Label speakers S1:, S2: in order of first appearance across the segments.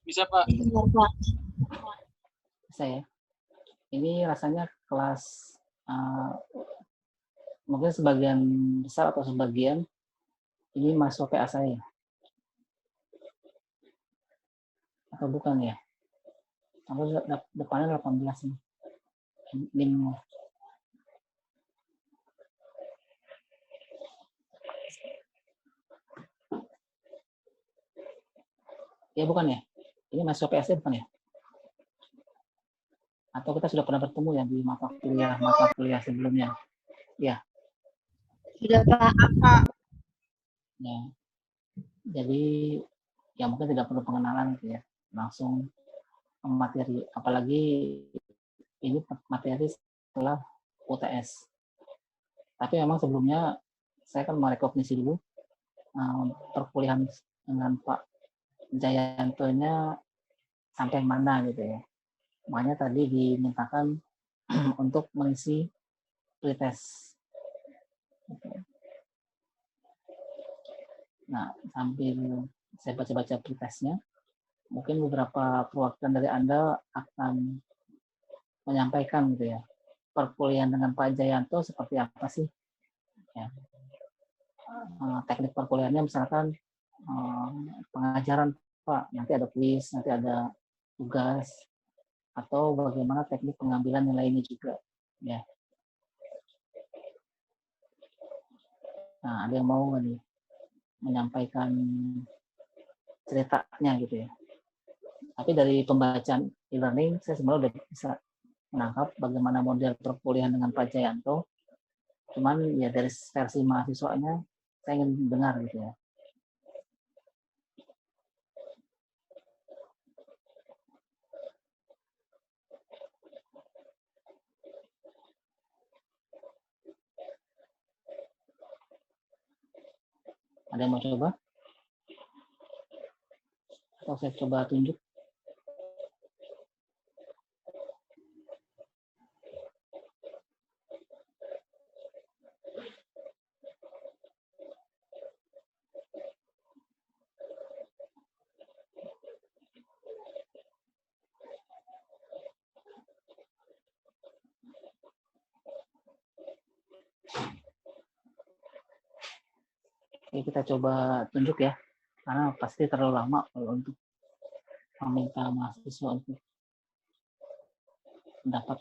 S1: Bisa, Pak.
S2: Benar, Pak.
S3: Saya ini rasanya kelas mungkin sebagian besar atau sebagian ini masuk PA saya atau bukan ya? Aku depannya 18 nih. NIM. Ya bukan ya? Ini masuk PA saya bukan ya? Atau kita sudah pernah bertemu ya di mata kuliah sebelumnya? Ya.
S2: Sudah, Pak.
S3: Ya. Jadi ya mungkin tidak perlu pengenalan gitu ya. Langsung materi, apalagi ini materi setelah UTS. Tapi memang sebelumnya saya kan merekognisi dulu perkuliahan dengan Pak Jayantonya sampai mana gitu ya. Makanya tadi dimintakan untuk mengisi pretest. Nah, sambil saya baca-baca pretestnya, mungkin beberapa perwakilan dari Anda akan menyampaikan gitu ya, perkuliahan dengan Pak Jayanto seperti apa sih? Ya. Teknik perkuliahannya misalkan pengajaran Pak, nanti ada kuis, nanti ada tugas, atau bagaimana teknik pengambilan nilainya juga. Ya. Nah, ada yang mau nggak nih menyampaikan ceritanya gitu ya? Tapi dari pembacaan e-learning, saya sebenarnya udah bisa menangkap bagaimana model perkuliahan dengan Pak Jayanto. Cuman ya dari versi mahasiswanya, saya ingin dengar gitu ya. Ada yang mau coba? Atau saya coba tunjuk? Oke, kita coba tunjuk ya. Karena pasti terlalu lama kalau untuk meminta mahasiswa untuk pendapat.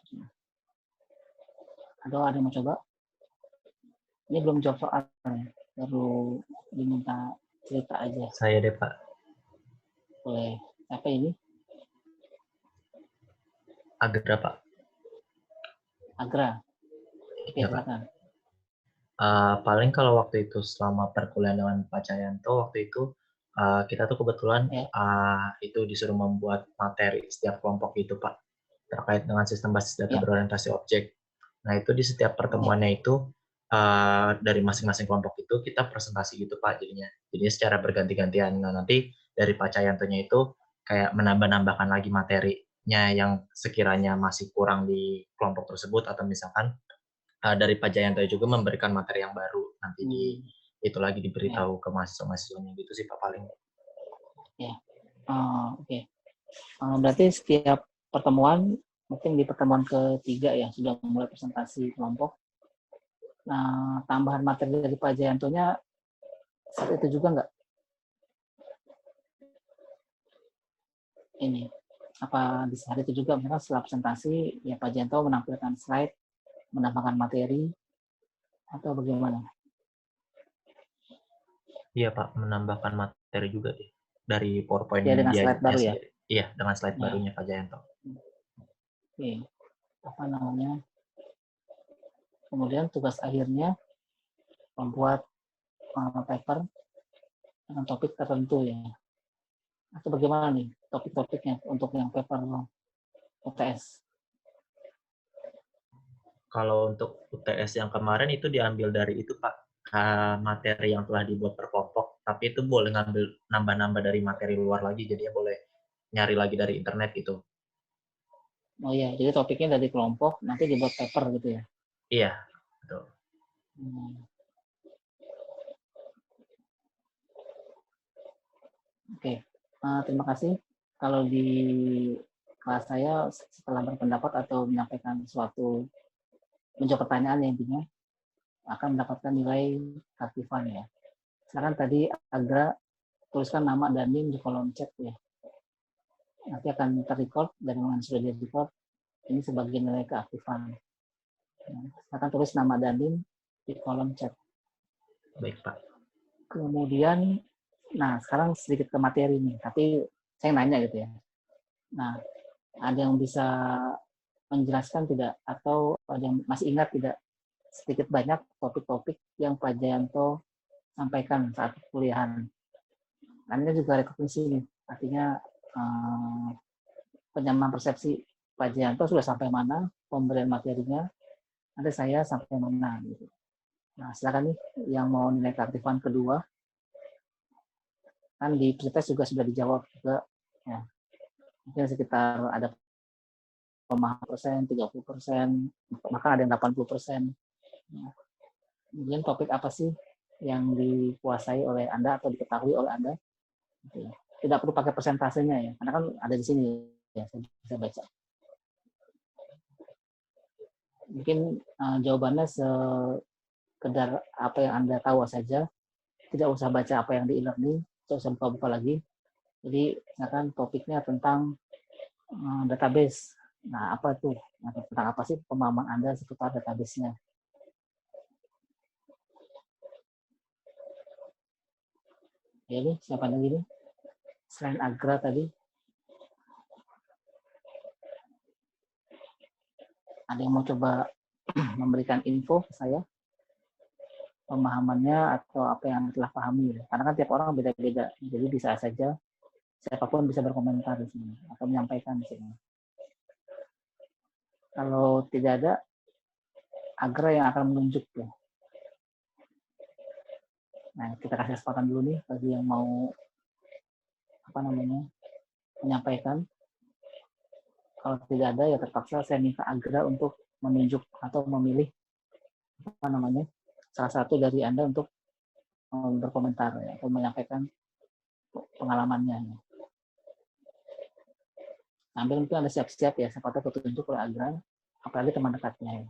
S3: Atau ada yang mau coba? Ini belum jawab soal, baru diminta cerita aja.
S4: Saya deh, Pak.
S3: Boleh. Apa ini?
S4: Agra, Pak.
S3: Agra. Oke,
S4: Ya, Pak.
S3: silakan.
S4: Paling kalau waktu itu selama perkuliahan dengan Pak Jayanto, waktu itu kita tuh kebetulan itu disuruh membuat materi setiap kelompok itu, Pak, terkait dengan sistem basis data berorientasi objek. Nah, itu di setiap pertemuannya itu dari masing-masing kelompok itu kita presentasi gitu, Pak, jadinya. Jadi secara berganti-gantian. Nah, nanti dari Pak Jayantonya itu kayak menambah-nambahkan lagi materinya yang sekiranya masih kurang di kelompok tersebut, atau misalkan dari Pak Jayanto juga memberikan materi yang baru nanti itu lagi diberitahu ke mahasiswa-mahasiswanya gitu sih, Pak, paling.
S3: Ya, oke. Berarti setiap pertemuan, mungkin di pertemuan ketiga ya sudah mulai presentasi kelompok. Nah, tambahan materi dari Pak Jayantonya saat itu juga nggak? Ini apa di saat itu juga misalnya setelah presentasi ya Pak Jayanto menampilkan slide, menambahkan materi atau bagaimana?
S4: Iya, Pak, menambahkan materi juga deh dari PowerPoint
S3: ya, dengan slide baru ya?
S4: Iya, dengan slide barunya Pak Jayanto.
S3: Oke. Apa namanya? Kemudian tugas akhirnya membuat paper dengan topik tertentu ya. Atau bagaimana nih topik-topiknya untuk yang paper UTS?
S4: Kalau untuk UTS yang kemarin itu diambil dari itu, Pak, materi yang telah dibuat per kelompok, tapi itu boleh ngambil nambah-nambah dari materi luar lagi, jadi ya boleh nyari lagi dari internet gitu.
S3: Oh iya, jadi topiknya dari kelompok, nanti dibuat paper gitu ya?
S4: Iya, betul.
S3: Oke, terima kasih kalau di kelas saya setelah berpendapat atau menyampaikan suatu menjawab pertanyaan ya intinya akan mendapatkan nilai keaktifan ya. Sekarang tadi Agra tuliskan nama dan NIM di kolom chat ya. Nanti akan terrecord dan dengan sudah di-record ini sebagai nilai keaktifan. Akan tulis nama dan NIM di kolom chat.
S4: Baik, Pak.
S3: Kemudian, nah sekarang sedikit ke materi nih, tapi saya nanya gitu ya. Nah, ada yang bisa menjelaskan tidak atau ada yang masih ingat tidak sedikit banyak topik-topik yang Pak Jayanto sampaikan saat kuliahan. Nah, ini juga rekognisi nih, artinya penyamaan persepsi Pak Jayanto sudah sampai mana, pemberian materinya, nanti saya sampai mana gitu. Nah, silakan nih yang mau nilai keaktifan kedua, kan di pretest juga sudah dijawab juga, ya. Mungkin sekitar ada pemahaman persen, 30%, bahkan ada yang 80%. Nah, kemudian topik apa sih yang dikuasai oleh Anda atau diketahui oleh Anda? Gitu ya. Tidak perlu pakai persentasenya ya, karena kan ada di sini ya, saya bisa baca. Mungkin jawabannya sekedar apa yang Anda tahu saja, tidak usah baca apa yang di e-learning, tidak usah buka-buka lagi. Jadi, misalkan topiknya tentang database. Nah, apa itu? Nah, tentang apa sih pemahaman Anda seputar database-nya? Ya, nih, siapa lagi nih? Selain Agra tadi, ada yang mau coba memberikan info ke saya? Pemahamannya atau apa yang telah pahami? Karena kan tiap orang beda-beda. Jadi bisa saja siapapun bisa berkomentar di sini atau menyampaikan di sini. Kalau tidak ada, Agra yang akan menunjuk ya. Nah, kita kasih kesempatan dulu nih bagi yang mau menyampaikan. Kalau tidak ada ya terpaksa saya minta Agra untuk menunjuk atau memilih salah satu dari Anda untuk berkomentar ya, atau menyampaikan pengalamannya. Ambil mungkin Anda siap-siap ya, siapa tahu petunjuk oleh Agra, apalagi teman dekatnya ya.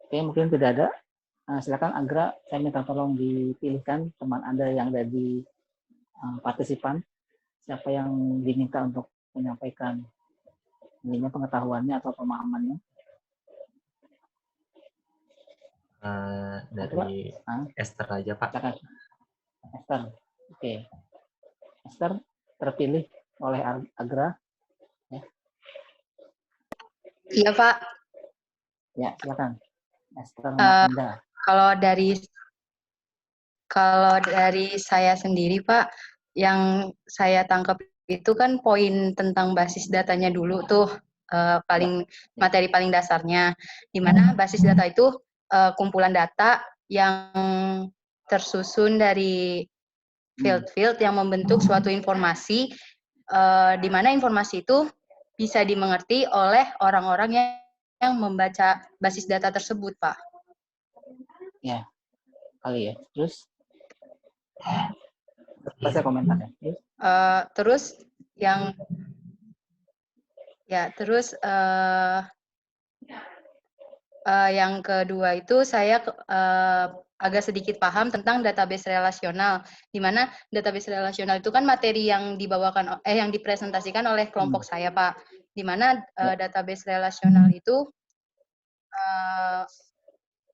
S3: Oke, mungkin tidak ada. Nah, silakan Agra, saya minta tolong dipilihkan teman Anda yang ada di partisipan, siapa yang diminta untuk menyampaikan ininya pengetahuannya atau pemahamannya.
S4: Dari Esther aja, Pak.
S3: Silakan. Esther. Oke. Esther terpilih oleh Agra. Ya.
S2: Iya, Pak.
S3: Ya, silakan. Esther Martinda.
S2: Kalau dari saya sendiri, Pak, yang saya tangkap itu kan poin tentang basis datanya dulu tuh, materi paling dasarnya, di mana basis data itu kumpulan data yang tersusun dari field-field yang membentuk suatu informasi, di mana informasi itu bisa dimengerti oleh orang-orang yang membaca basis data tersebut, Pak.
S3: Ya, kali ya. Terus saya komentarnya.
S2: Terus yang kedua itu saya agak sedikit paham tentang database relasional, di mana database relasional itu kan materi yang yang dipresentasikan oleh kelompok saya, Pak. Di mana database relasional itu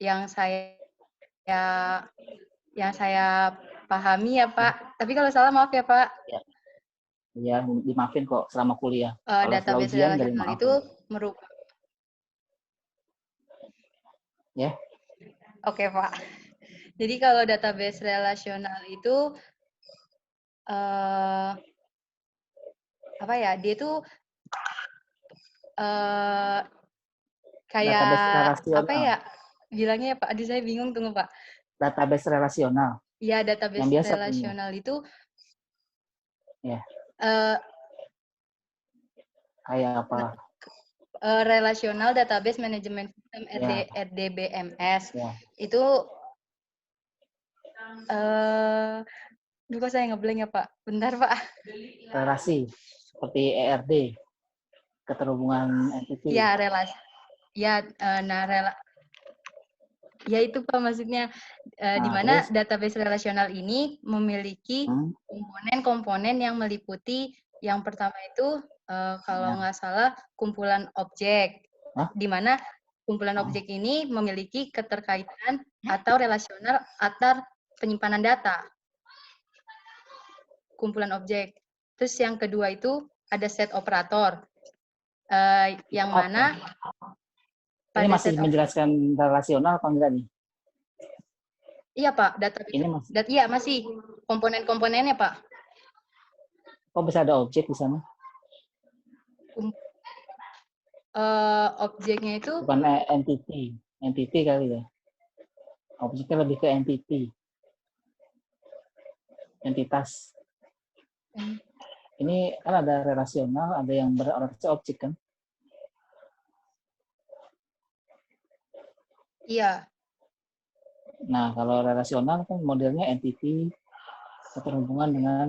S2: yang saya pahami ya, Pak. Tapi kalau salah maaf ya, Pak.
S3: Ya, dimaafin kok selama kuliah.
S2: Database relasional itu merupakan.
S3: Ya.
S2: Oke, Pak. Jadi kalau database relasional itu dia itu kayak apa ya bilangnya ya, Pak? Aduh, saya bingung, tunggu, Pak.
S3: Database relasional.
S2: Iya, database relasional itu
S3: Kayak apa?
S2: Relational Database Management System
S3: Ya.
S2: RDBMS.
S3: Ya.
S2: Itu kok saya ngeblank ya Pak? Bentar Pak.
S3: Relasi seperti ERD, keterhubungan entity.
S2: Ya relasi. Ya, ya itu Pak maksudnya di mana database relasional ini memiliki komponen-komponen yang meliputi yang pertama itu kalau nggak salah kumpulan objek, di mana kumpulan objek ini memiliki keterkaitan atau relasional antar penyimpanan data. Kumpulan objek. Terus yang kedua itu ada set operator, yang mana
S3: ini masih menjelaskan relasional apa enggak nih?
S2: Iya Pak, database.
S3: Ini masih.
S2: Iya masih komponen-komponennya Pak.
S3: Kok bisa ada objek di sana?
S2: Objeknya itu
S3: bukan entity kali ya. Objeknya lebih ke entity, entitas. Ini kan ada relasional, ada yang berorientasi objek kan?
S2: Iya.
S3: Nah, kalau relasional kan modelnya entity, keterhubungan dengan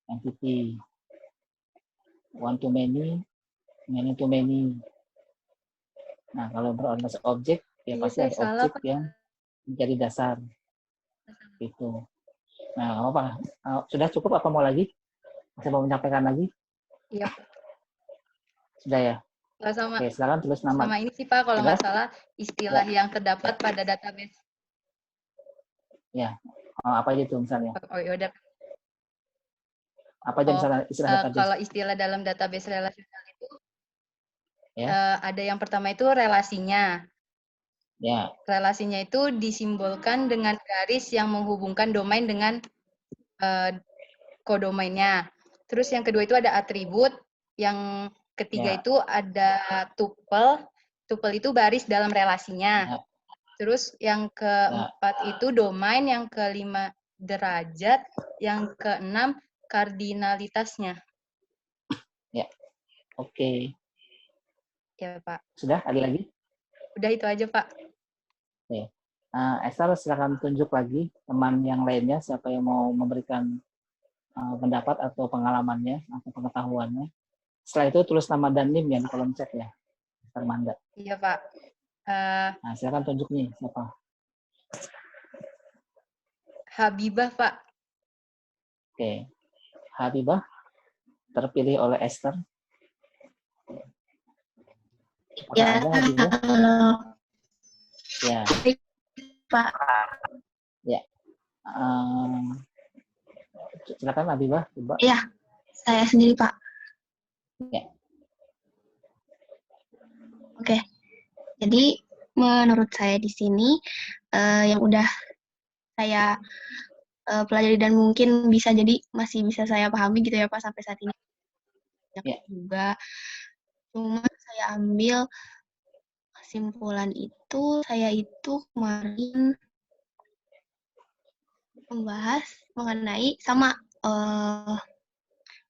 S3: entity. One to many, many to many. Nah, kalau berorientasi objek, ya pasti ada objek yang menjadi dasar. Gitu. Nah, apa? Sudah cukup apa mau lagi? Masih mau menyampaikan lagi?
S2: Iya.
S3: Sudah ya?
S2: Sama,
S3: oke, silakan tulis nama.
S2: Sama ini sih Pak, kalau nggak salah istilah yang terdapat pada database.
S3: Ya, apa aja itu misalnya?
S2: Oh ya udah.
S3: Apa aja misalnya istilah database?
S2: Kalau istilah dalam database relasional itu ada yang pertama itu relasinya.
S3: Ya.
S2: Relasinya itu disimbolkan dengan garis yang menghubungkan domain dengan kodomainnya. Terus yang kedua itu ada atribut, yang ketiga itu ada tuple. Tuple itu baris dalam relasinya. Terus yang keempat itu domain, yang kelima derajat, yang keenam kardinalitasnya.
S3: Ya, oke.
S2: Ya Pak.
S3: Sudah, ada lagi?
S2: Udah itu aja Pak.
S3: Oke. Esther, silakan tunjuk lagi teman yang lainnya, siapa yang mau memberikan pendapat atau pengalamannya atau pengetahuannya. Setelah itu tulis nama dan NIM ya di kolom chat ya, Esther Manda.
S2: Iya Pak.
S3: Nah, silakan tunjuk nih siapa.
S2: Habibah Pak.
S3: Oke, Habibah terpilih oleh Esther. Apakah
S1: ya,
S3: ada Habibah?
S1: halo.
S3: Ya.
S1: Pak.
S3: Ya. Silakan Habibah.
S1: Iya, saya sendiri Pak.
S3: Ya.
S1: Oke. Jadi menurut saya di sini yang udah saya pelajari dan mungkin masih bisa saya pahami gitu ya Pak sampai saat ini.
S3: Ya.
S1: Juga cuma saya ambil kesimpulan itu, saya itu kemarin membahas mengenai sama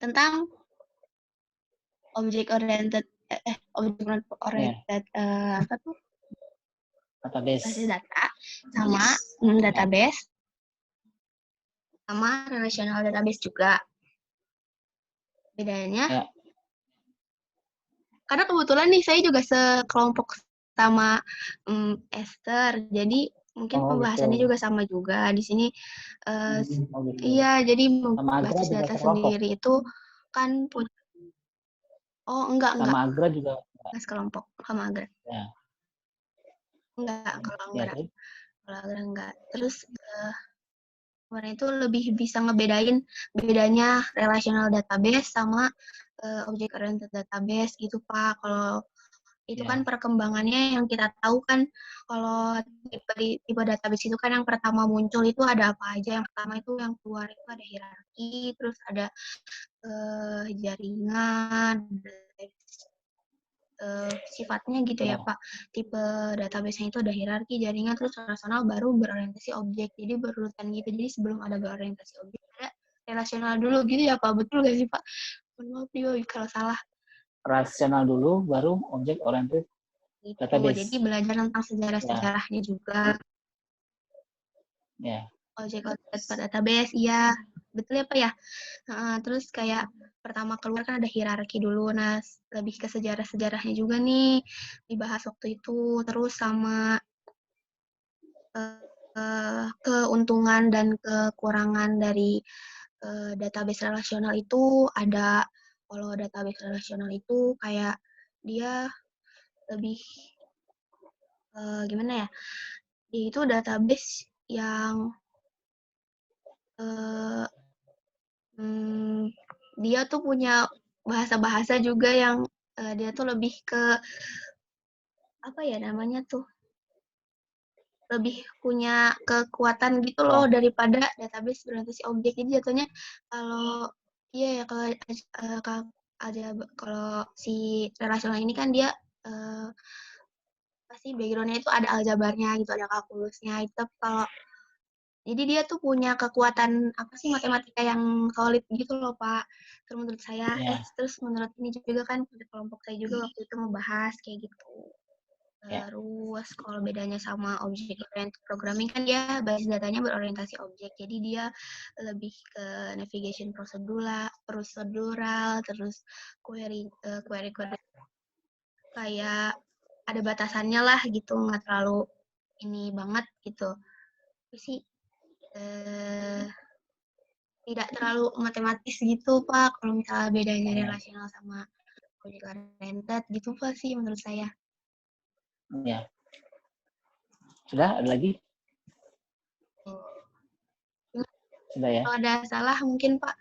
S1: tentang object oriented apa tuh?
S3: Database.
S1: Basis data sama database sama relational database juga. Bedanya karena kebetulan nih saya juga sekelompok sama Esther, jadi mungkin pembahasannya juga sama juga di sini. Iya, jadi basis data sendiri itu kan punya. Oh enggak.
S3: Sama Agra juga.
S1: Sekelompok sama Agra.
S3: Ya.
S1: Enggak, kalau Agra enggak. Terus kemarin itu lebih bisa ngebedain bedanya relational database sama object oriented database gitu Pak. Kalau itu kan perkembangannya yang kita tahu kan, kalau tipe database itu kan yang pertama muncul itu ada apa aja. Yang pertama itu yang keluar itu ada hierarki, terus ada jaringan, sifatnya gitu ya Pak. Tipe database-nya itu ada hierarki, jaringan, terus relasional, baru berorientasi objek. Jadi berurutan gitu. Jadi sebelum ada berorientasi objek ada relasional dulu gitu ya Pak. Betul gak sih Pak? Mohon maaf nih kalau salah.
S3: rasional dulu, baru object oriented
S1: gitu.
S3: database.
S1: Jadi belajar tentang sejarah-sejarahnya juga.
S3: Ya.
S1: Object oriented database, iya. Betul ya Pak ya? Terus kayak pertama keluar kan ada hierarki dulu, nah lebih ke sejarah-sejarahnya juga nih dibahas waktu itu, terus sama keuntungan dan kekurangan dari database relasional itu ada. Kalau database relasional itu kayak dia lebih gimana ya? Dia itu database yang dia tuh punya bahasa-bahasa juga yang dia tuh lebih ke apa ya namanya tuh, lebih punya kekuatan gitu loh daripada database berorientasi objek. Jadi jatuhnya kalau iya ya kalau si relasional ini kan dia pasti background-nya itu ada aljabarnya gitu, ada kalkulusnya itu. Kalau jadi dia tuh punya kekuatan apa sih, matematika yang solid gitu loh Pak. Terus menurut saya, terus menurut ini juga kan kelompok saya juga waktu itu membahas kayak gitu. Terus kalau bedanya sama object oriented programming kan dia basis datanya berorientasi objek. Jadi dia lebih ke navigation prosedural, terus query kayak ada batasannya lah gitu, nggak terlalu ini banget gitu. Tapi sih tidak terlalu matematis gitu Pak, kalau misalnya bedanya relasional sama object oriented gitu Pak sih menurut saya.
S3: Ya. Sudah ada lagi? Sudah ya?
S1: Kalau ada salah mungkin Pak.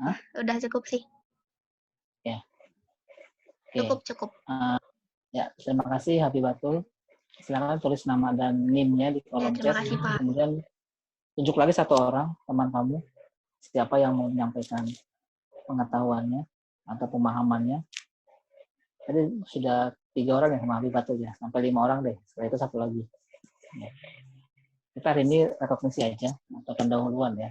S3: Hah?
S1: Udah cukup sih.
S3: Ya. Okay.
S1: Cukup.
S3: Ya, terima kasih Habibatul. Silakan tulis nama dan NIM-nya di kolom chat.
S1: Kasih, Pak.
S3: Kemudian tunjuk lagi satu orang teman kamu, siapa yang mau menyampaikan pengetahuannya atau pemahamannya. Tadi sudah 3 orang ya sama Habibatul ya, sampai 5 orang deh. Setelah itu satu lagi. Ya. Kita hari ini rekognisi aja atau pendahuluan ya.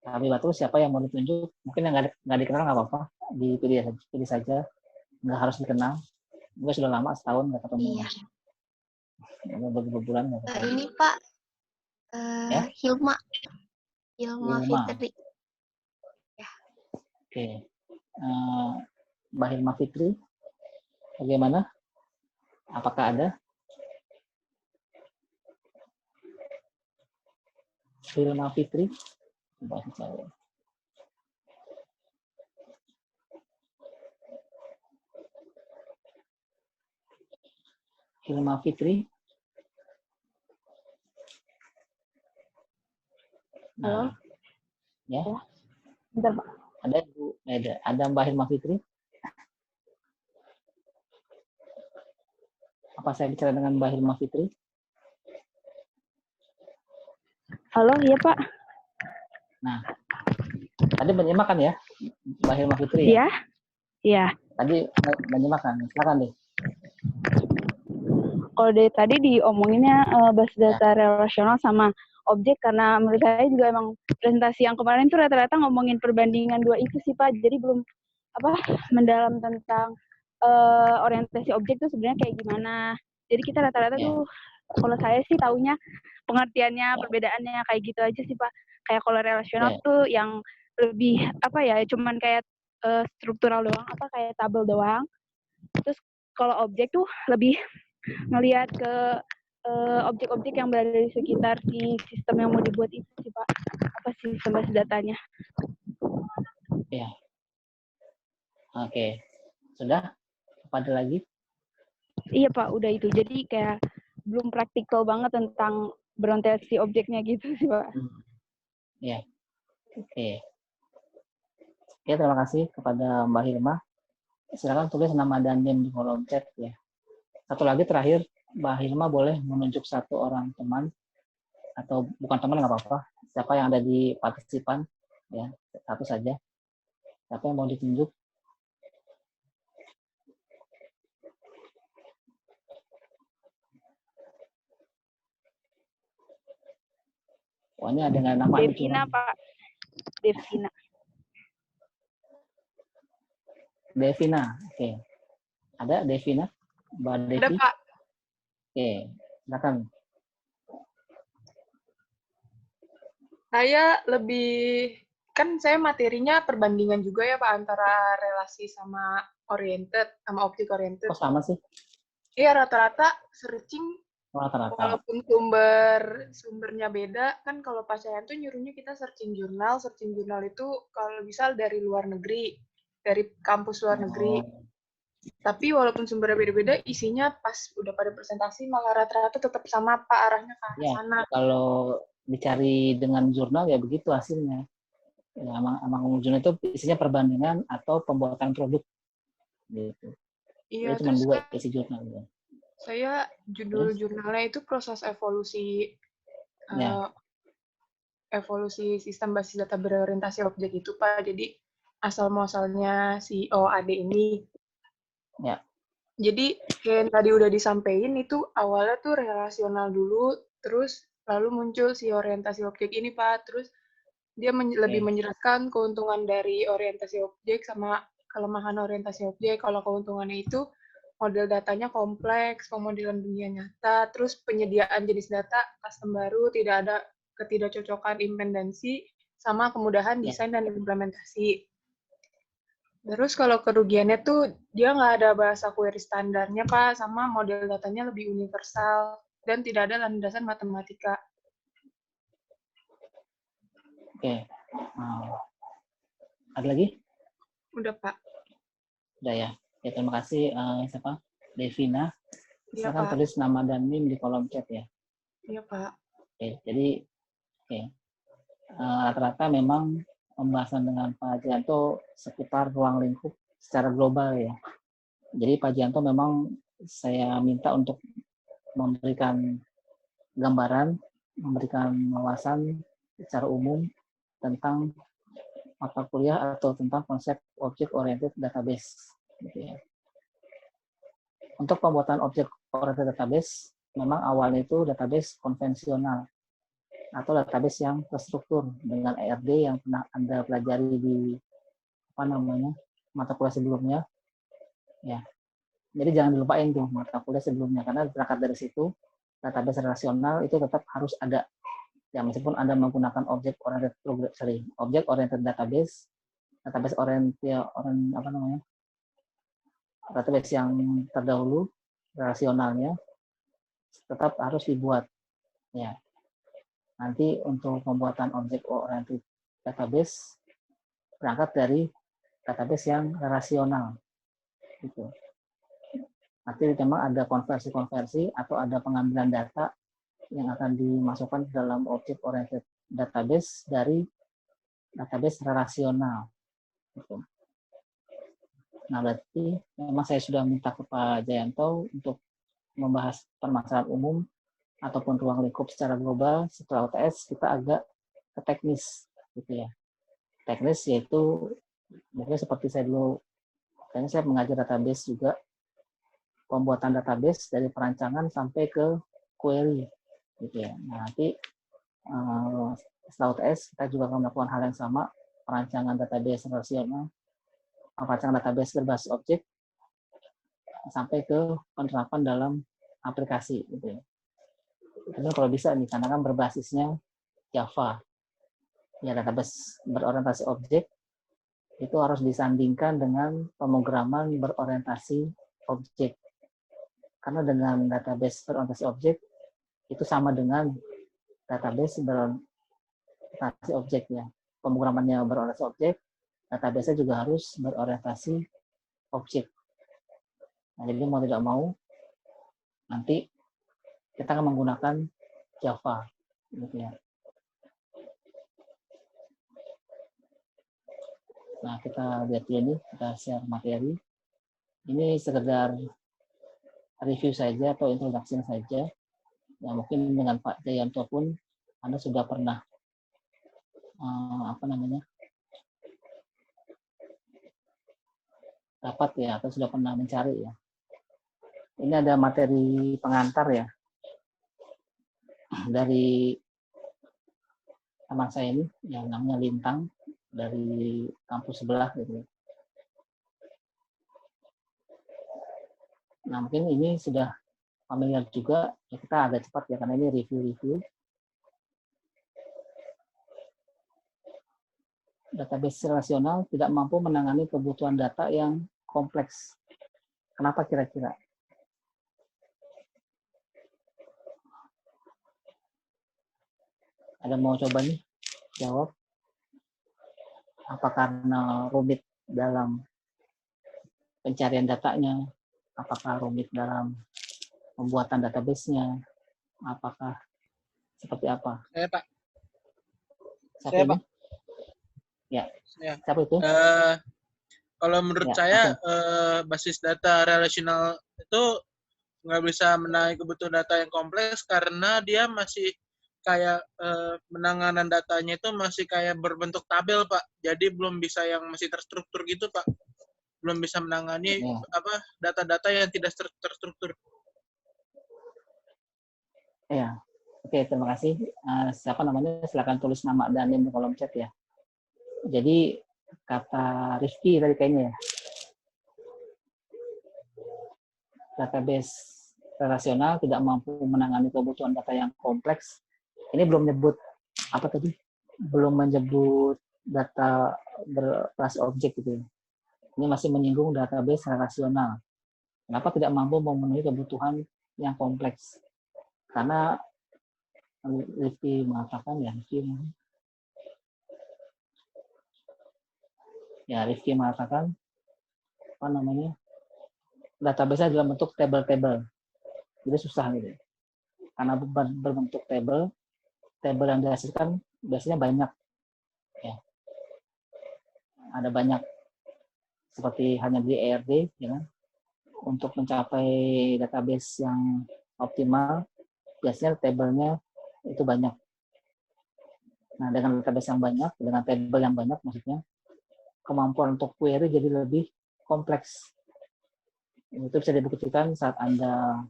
S3: Habibatul siapa yang mau ditunjuk? Mungkin yang nggak dikenal nggak apa-apa, dipilih saja. Nggak harus dikenal. Gue sudah lama, setahun nggak ketemu.
S1: Iya.
S3: Beberapa bulan nggak ketemu.
S1: Ini Pak,
S3: ya?
S1: Hilma Fitri. Ya.
S3: Oke. Mbak Hilma Fitri, bagaimana? Apakah ada? Hilma Fitri? Coba saya. Hilma Fitri.
S5: Halo.
S3: Ya.
S5: Bentar, Pak.
S3: Ada Mbak Hilma Fitri? Apa saya bicara dengan Mbak Hilma Fitri?
S5: Halo, iya Pak.
S3: Nah, tadi menyimak kan ya, Mbak Hilma Fitri ya?
S5: Iya.
S3: Tadi menyimak kan, silakan deh.
S5: Kalau dari tadi diomonginnya basis data relasional sama objek, karena menurut saya juga emang presentasi yang kemarin tuh rata-rata ngomongin perbandingan dua itu sih Pak, jadi belum mendalam tentang orientasi objek tuh sebenarnya kayak gimana. Jadi kita rata-rata tuh, kalau saya sih taunya pengertiannya, perbedaannya kayak gitu aja sih Pak. Kayak kalau relasional tuh yang lebih cuman kayak struktural doang, kayak tabel doang. Terus kalau objek tuh lebih ngelihat ke objek-objek yang berada di sekitar si sistem yang mau dibuat itu sih Pak. Apa sih sistem basis datanya?
S3: Ya. Oke. Sudah? Apa ada lagi?
S5: Iya Pak, udah itu. Jadi kayak belum praktikal banget tentang berorientasi objeknya gitu sih Pak.
S3: Ya. Oke. Oke, terima kasih kepada Mbak Hilma. Silakan tulis nama dan NIM di kolom chat ya. Satu lagi terakhir, Mbak Hilma boleh menunjuk satu orang teman atau bukan teman nggak apa-apa. Siapa yang ada di partisipan ya, satu saja. Siapa yang mau ditunjuk? Wah, ini ada nama
S5: Devina Pak. Devina.
S3: Devina. Oke. Ada Devina? Mbak Devi?
S6: Ada, Pak.
S3: Oke, silakan.
S6: Saya lebih, kan saya materinya perbandingan juga ya Pak, antara relasi sama objek oriented.
S3: Kok sama sih?
S6: Iya, rata-rata searching,
S3: Rata-rata.
S6: walaupun sumbernya beda, kan kalau Pak Cahyan tuh nyuruhnya kita searching jurnal itu kalau bisa dari luar negeri, dari kampus luar negeri. Tapi walaupun sumbernya beda-beda, isinya pas udah pada presentasi malah rata-rata tetap sama Pak, arahnya ke arah sana.
S3: Kalau dicari dengan jurnal ya begitu hasilnya. Ya, emang jurnal itu isinya perbandingan atau pembuatan produk gitu.
S6: Iya,
S3: cuma
S6: terus
S3: 2 isi jurnal. Ya.
S6: Saya judul jurnalnya itu proses evolusi sistem basis data berorientasi objek itu Pak. Jadi asal muasalnya si OAD ini.
S3: Ya.
S6: Jadi kayak yang tadi udah disampaikan itu awalnya tuh relasional dulu, terus lalu muncul si orientasi objek ini Pak. Terus dia lebih menjelaskan keuntungan dari orientasi objek sama kelemahan orientasi objek. Kalau keuntungannya itu model datanya kompleks, pemodelan dunia nyata, terus penyediaan jenis data custom baru, tidak ada ketidakcocokan impendensi, sama kemudahan desain dan implementasi. Terus kalau kerugiannya tuh dia nggak ada bahasa query standarnya Pak, sama model datanya lebih universal dan tidak ada landasan matematika.
S3: Oke. Ada lagi?
S6: Udah Pak.
S3: Udah ya. Ya terima kasih siapa? Devina.
S6: Iya,
S3: Silakan
S6: Pak.
S3: tulis nama dan NIM di kolom chat ya.
S6: Iya Pak.
S3: Oke, jadi rata-rata memang pembahasan dengan Pak Jianto seputar ruang lingkup secara global ya. Jadi Pak Jianto memang saya minta untuk memberikan gambaran, memberikan wawasan secara umum tentang mata kuliah atau tentang konsep object oriented database. Gitu ya. Untuk pembuatan object oriented database, memang awalnya itu database konvensional atau database yang terstruktur dengan ERD yang pernah Anda pelajari di mata kuliah sebelumnya. Ya. Jadi jangan dilupain tuh mata kuliah sebelumnya karena berangkat dari situ database relasional itu tetap harus ada. Ya meskipun Anda menggunakan object oriented database database yang terdahulu relasionalnya tetap harus dibuat. Ya. Nanti untuk pembuatan object oriented database berangkat dari database yang relasional. Gitu. Nanti memang ada konversi-konversi atau ada pengambilan data yang akan dimasukkan ke dalam object oriented database dari database relasional. Gitu. Nah, berarti memang saya sudah minta ke Pak Jayanto untuk membahas permasalahan umum ataupun ruang lingkup secara global. Setelah UTS kita agak ke teknis, gitu ya. Teknis yaitu mungkin seperti saya dulu, kayaknya saya mengajar database juga, pembuatan database dari perancangan sampai ke query, gitu ya. Nah, nanti setelah UTS kita juga akan melakukan hal yang sama, perancangan database relasional, perancangan database berbasis objek sampai ke penerapan dalam aplikasi, gitu ya. Tapi kalau bisa nih, karena kan berbasisnya Java, ya database berorientasi objek itu harus disandingkan dengan pemrograman berorientasi objek. Karena dengan database berorientasi objek itu sama dengan database berorientasi objek ya. Pemrogramannya berorientasi objek, database-nya juga harus berorientasi objek. Nah, jadi mau tidak mau nanti kita akan menggunakan Java, gitu ya. Nah, kita lihat dulu ini, kita share materi. Ini sekedar review saja atau introduction saja. Ya, mungkin dengan Pak Jayanto pun Anda sudah pernah dapat ya, atau sudah pernah mencari ya. Ini ada materi pengantar ya dari teman saya ini yang namanya Lintang dari kampus sebelah gitu. Nah, mungkin ini sudah familiar juga, ya kita agak cepat ya, karena ini review-review. Database relasional tidak mampu menangani kebutuhan data yang kompleks. Kenapa kira-kira? Ada mau coba nih jawab? Apa karena rumit dalam pencarian datanya? Apakah rumit dalam pembuatan database-nya? Apakah seperti apa?
S7: Saya, Pak.
S3: Siapa
S7: Saya,
S3: ini?
S7: Pak.
S3: Ya.
S7: Ya.
S3: Siapa itu?
S7: Kalau menurut
S3: Ya,
S7: saya, basis data relasional itu nggak bisa menaik kebutuhan data yang kompleks karena dia masih kayak penanganan datanya itu masih kayak berbentuk tabel, Pak. Jadi belum bisa yang masih terstruktur gitu, Pak. Belum bisa menangani data-data yang tidak terstruktur.
S3: Ya. Oke, terima kasih. Siapa namanya? Silakan tulis nama dan name di kolom chat ya. Jadi kata Rifki tadi kayaknya ya. Database relasional tidak mampu menangani kebutuhan data yang kompleks. Ini belum menyebut apa tadi? Belum menyebut data berkelas objek gitu. Ini masih menyinggung database relasional. Kenapa tidak mampu memenuhi kebutuhan yang kompleks? Karena Rifki mengatakan Rifki mengatakan apa namanya, database dalam bentuk table-table, jadi susah gitu. Karena berbentuk table yang dihasilkan biasanya banyak, ya. Ada banyak seperti hanya di ERD, ya kan? Untuk mencapai database yang optimal, biasanya tabelnya itu banyak. Nah, dengan database yang banyak, dengan table yang banyak maksudnya, kemampuan untuk query jadi lebih kompleks. Itu bisa dibuktikan saat Anda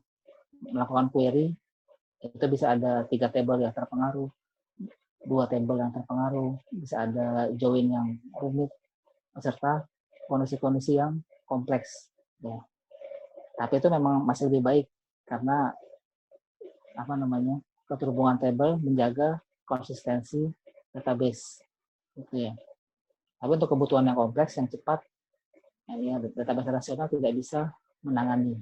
S3: melakukan query, itu bisa ada 3 table yang terpengaruh, 2 table yang terpengaruh, bisa ada join yang rumit, serta kondisi-kondisi yang kompleks. Ya. Tapi itu memang masih lebih baik karena keterhubungan table menjaga konsistensi database. Gitu ya. Tapi untuk kebutuhan yang kompleks, yang cepat, ya, database relasional tidak bisa menangani.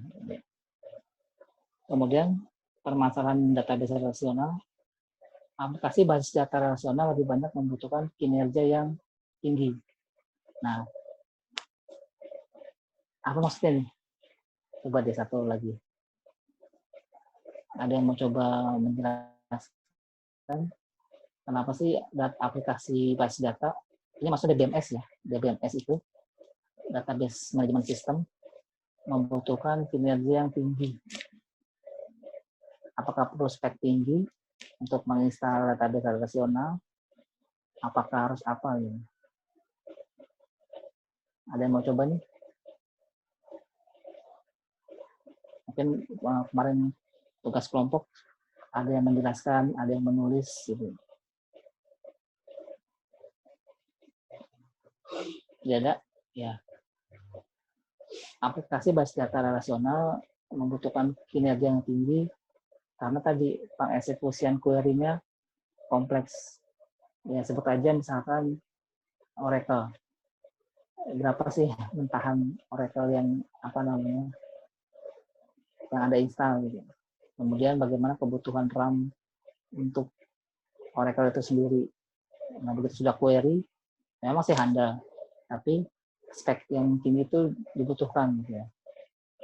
S3: Kemudian permasalahan database relasional, aplikasi basis data relasional lebih banyak membutuhkan kinerja yang tinggi. Nah, apa maksudnya nih? Coba deh satu lagi. Ada yang mau coba menjelaskan kenapa sih aplikasi basis data, ini maksudnya DBMS ya, DBMS itu database management system membutuhkan kinerja yang tinggi. Apakah perlu spek tinggi untuk menginstal database relasional? Apakah harus apa gitu? Ada yang mau coba nih? Mungkin kemarin tugas kelompok ada yang menjelaskan, ada yang menulis gitu. Tidak ada? Ya. Aplikasi basis data relasional membutuhkan kinerja yang tinggi karena tadi pengeksekusian query-nya kompleks. Ya, sebut aja misalkan Oracle. Berapa sih mentahan Oracle yang yang Anda install gitu. Kemudian bagaimana kebutuhan RAM untuk Oracle itu sendiri. Nah, begitu sudah query, memang masih handal, tapi spek yang tinggi itu dibutuhkan gitu ya.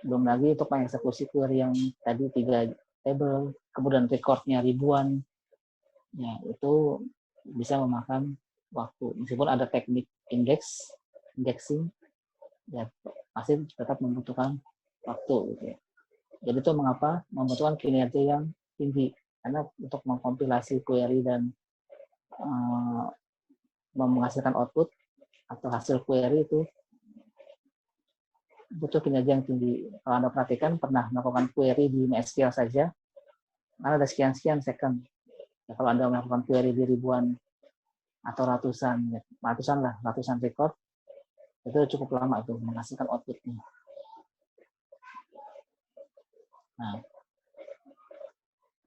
S3: Belum lagi untuk mengeksekusi query yang tadi 3 table, kemudian record-nya ribuan, ya itu bisa memakan waktu. Meskipun ada teknik indexing, ya masih tetap membutuhkan waktu gitu ya. Jadi itu mengapa membutuhkan kinerja yang tinggi, karena untuk mengkompilasi query dan menghasilkan output atau hasil query itu butuh kinerja yang tinggi. Kalau Anda perhatikan pernah melakukan query di MySQL saja, ada sekian-sekian second. Ya, kalau Anda melakukan query di ribuan atau ratusan record, itu cukup lama itu menghasilkan outputnya. Nah,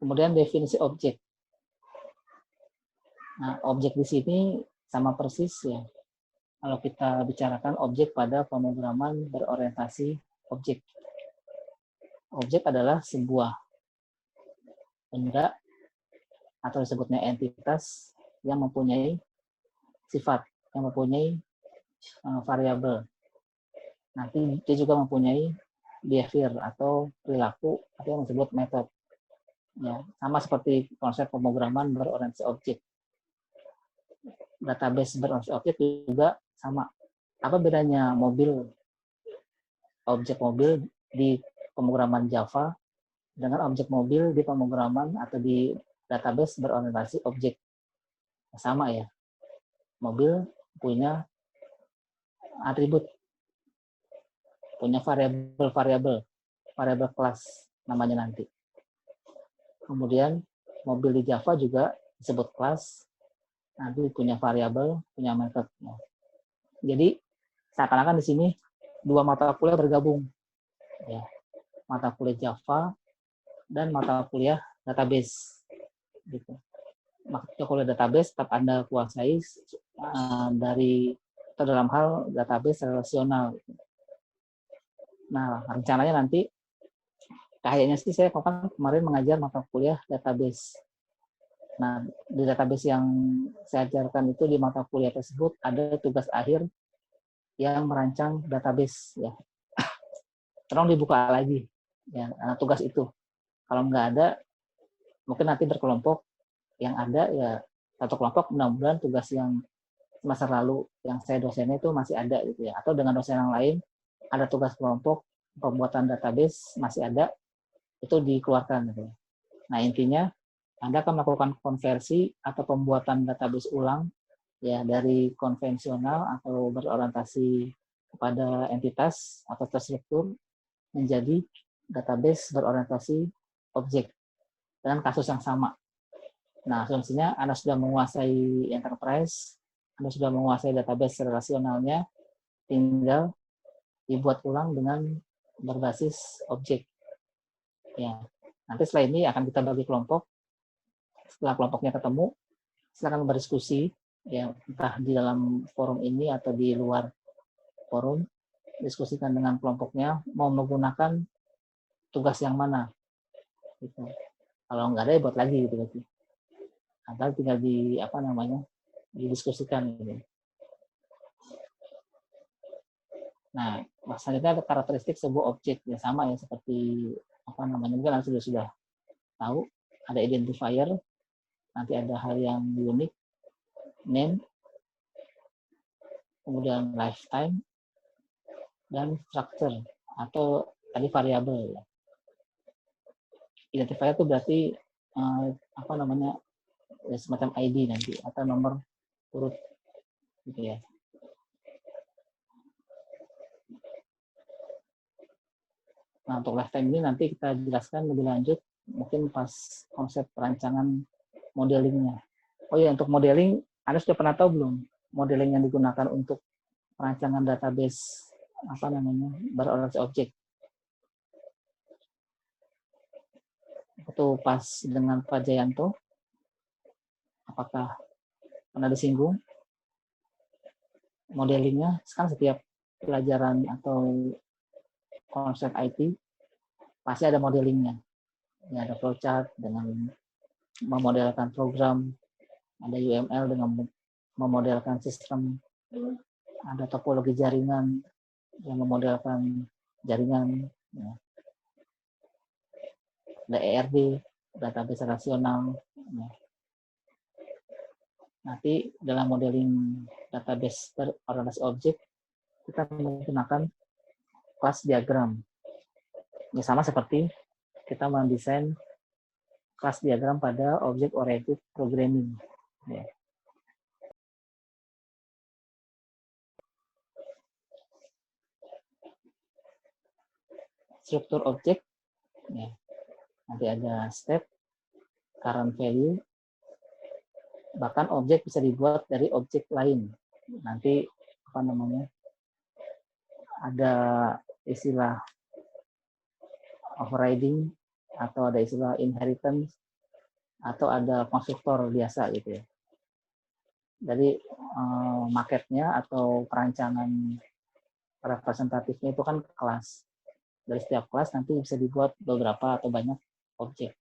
S3: kemudian definisi objek. Nah, objek di sini sama persis ya. Kalau kita bicarakan objek pada pemrograman berorientasi objek. Objek adalah sebuah benda atau disebutnya entitas yang mempunyai sifat, yang mempunyai variabel. Nanti dia juga mempunyai behavior atau perilaku atau yang disebut metode. Ya, sama seperti konsep pemrograman berorientasi objek. Database berorientasi objek juga sama. Apa bedanya objek mobil di pemrograman Java dengan objek mobil di pemrograman atau di database berorientasi objek? Sama ya. Mobil punya atribut, punya variabel kelas namanya nanti. Kemudian mobil di Java juga disebut kelas, nanti punya variabel, punya method. Jadi seakan-akan di sini dua mata kuliah bergabung, ya, mata kuliah Java dan mata kuliah database. Gitu. Mata kuliah database tetap Anda kuasai atau dalam hal database relasional. Nah, rencananya nanti kayaknya sih saya kemarin mengajar mata kuliah database. Nah, di database yang saya ajarkan itu di mata kuliah tersebut ada tugas akhir yang merancang database ya. Tolong dibuka lagi ya tugas itu. Kalau nggak ada, mungkin nanti berkelompok. Yang ada ya satu kelompok, mudah-mudahan tugas yang semester lalu yang saya dosennya itu masih ada gitu ya. Atau dengan dosen yang lain ada tugas kelompok pembuatan database masih ada, itu dikeluarkan gitu. Nah, intinya Anda akan melakukan konversi atau pembuatan database ulang ya dari konvensional atau berorientasi kepada entitas atau terstruktur menjadi database berorientasi objek dengan kasus yang sama. Nah, asumsinya Anda sudah menguasai enterprise, Anda sudah menguasai database relasionalnya, tinggal dibuat ulang dengan berbasis objek. Ya, nanti setelah ini akan kita bagi kelompok. Setelah kelompoknya ketemu, silakan berdiskusi, ya entah di dalam forum ini atau di luar forum, diskusikan dengan kelompoknya mau menggunakan tugas yang mana. Gitu. Kalau nggak ada, ya buat lagi gitu berarti. Atau tinggal didiskusikan. Gitu. Nah, selanjutnya ada karakteristik sebuah objek ya sama ya seperti mungkin Anda sudah tahu ada identifier, nanti ada hal yang unik, name, kemudian lifetime, dan structure atau tadi variabel. Ya. Identifier itu berarti semacam ID nanti atau nomor urut gitu ya. Nah, untuk lifetime ini nanti kita jelaskan lebih lanjut mungkin pas konsep perancangan modelingnya. Oh ya, untuk modeling Anda sudah pernah tahu belum modeling yang digunakan untuk perancangan database berorientasi objek? Itu pas dengan Pak Jayanto, apakah pernah disinggung modelingnya? Sekarang setiap pelajaran atau konsep IT pasti ada modelingnya. Ya, ada flowchart dengan memodelkan program, ada UML dengan memodelkan sistem, ada topologi jaringan yang memodelkan jaringan, ya. Ada ERD, database relasional. Ya. Nanti dalam modeling database berorientasi objek kita menggunakan class diagram. Ya, sama seperti kita mendesain class diagram pada object oriented programming. Ya. Struktur objek, ya. Nanti ada step, current value, bahkan objek bisa dibuat dari objek lain. Nanti ada istilah overriding atau ada istilah inheritance, atau ada konstruktor biasa gitu ya. Jadi marketnya atau perancangan representatifnya itu kan kelas. Dari setiap kelas nanti bisa dibuat beberapa atau banyak objek.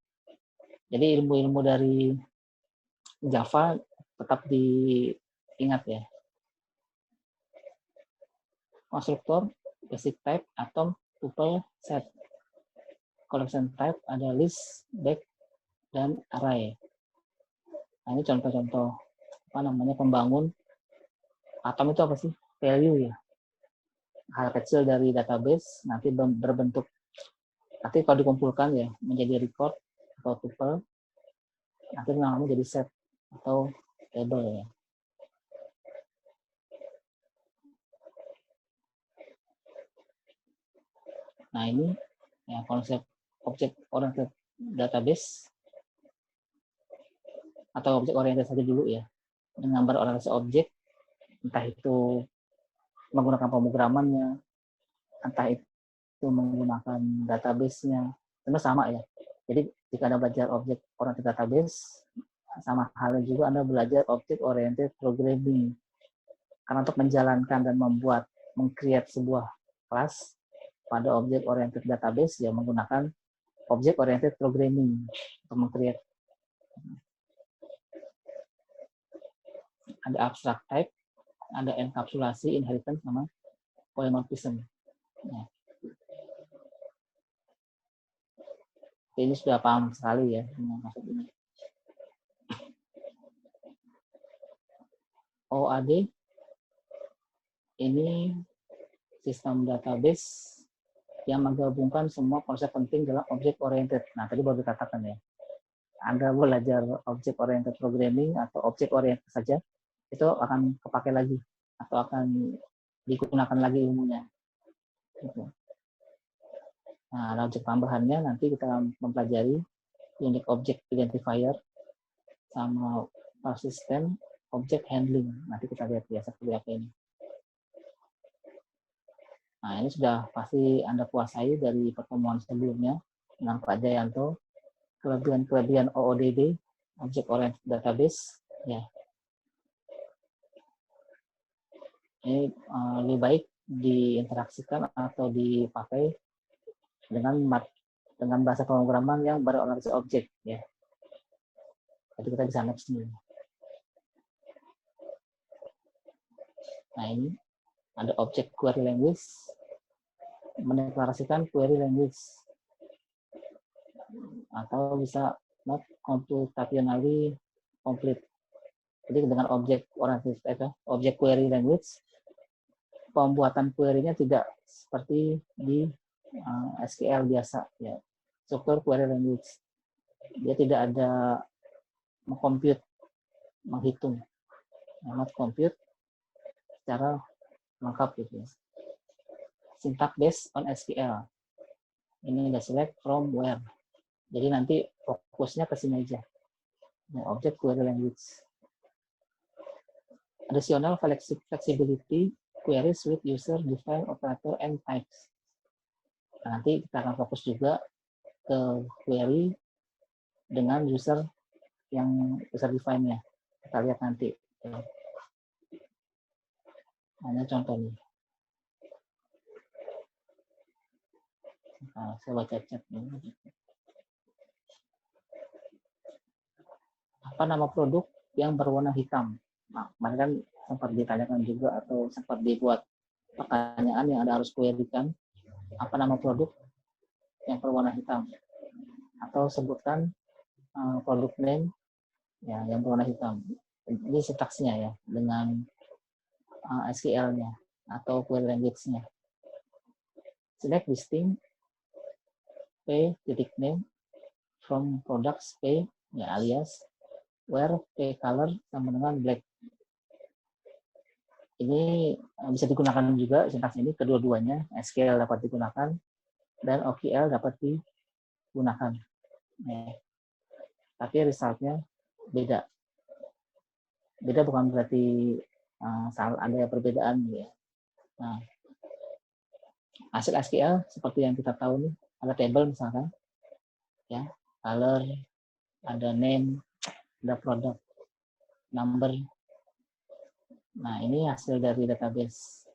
S3: Jadi ilmu-ilmu dari Java tetap diingat ya. Konstruktor, basic type, atom, tuple, set. Collection type ada list, back, dan array. Nah, ini contoh-contoh pembangun. Atom itu apa sih? Value ya. Hal kecil dari database nanti berbentuk. Nanti kalau dikumpulkan ya menjadi record atau tuple, nanti namanya jadi set atau table ya. Nah ini ya konsep object oriented database atau object oriented saja dulu ya, dengan berorientasi objek, entah itu menggunakan pemrogramannya, entah itu menggunakan database-nya, itu sama ya. Jadi jika Anda belajar object oriented database, sama halnya juga Anda belajar object oriented programming. Karena untuk menjalankan dan meng-create sebuah kelas pada object oriented database ya menggunakan object oriented programming untuk meng-create. Ada abstract type, ada enkapsulasi, inheritance, sama polymorphism. Ya. Ini sudah paham sekali ya maksud ini. OAD ini sistem database yang menggabungkan semua konsep penting dalam object oriented. Nah, tadi baru dikatakan ya. Anda belajar object oriented programming atau object oriented saja, itu akan kepakai lagi atau akan digunakan lagi ilmunya. Gitu. Nah, ada objek tambahannya nanti kita mempelajari unique object identifier sama file system object handling. Nanti kita lihat ya seperti apa ini. Nah, ini sudah pasti Anda kuasai dari pertemuan sebelumnya dengan Pak Jayanto, kelebihan-kelebihan OODD, Object Oriented Database. Ya. Ini lebih baik diinteraksikan atau dipakai dengan bahasa pemrograman yang berorientasi objek. Ya. Jadi kita bisa next ini. Nah, ini ada object query language, mendeklarasikan query language, atau bisa not computationally complete. Jadi dengan object oriented object query language, pembuatan query-nya tidak seperti di SQL biasa ya, struktur query language. Dia tidak ada menghitung, not compute secara lengkap gitu. Syntax based on SQL. Ini ada select from where. Jadi nanti fokusnya ke sini aja. Object query language. Additional flexibility queries with user defined operator and types. Nah, nanti kita akan fokus juga ke query dengan user yang user define-nya. Kita lihat nanti. Hanya contoh nih. Nah, saya baca chat ini. Apa nama produk yang berwarna hitam? Nah, kemarin kan sempat ditanyakan juga atau sempat dibuat pertanyaan yang Anda harus query-kan. Apa nama produk yang berwarna hitam? Atau sebutkan produk name ya, yang berwarna hitam. Ini sintaksnya ya, dengan SQL-nya atau query language-nya. Select listing p.name from products p ya, alias where p color sama dengan black. Ini bisa digunakan juga sintaks ini, kedua-duanya SQL dapat digunakan dan OQL dapat digunakan. Nah, tapi resultnya beda. Beda bukan berarti ada perbedaan ya. Nah, hasil SQL seperti yang kita tahu nih, ada table misalkan. ya, color, ada name, ada product, number. Nah, ini hasil dari database,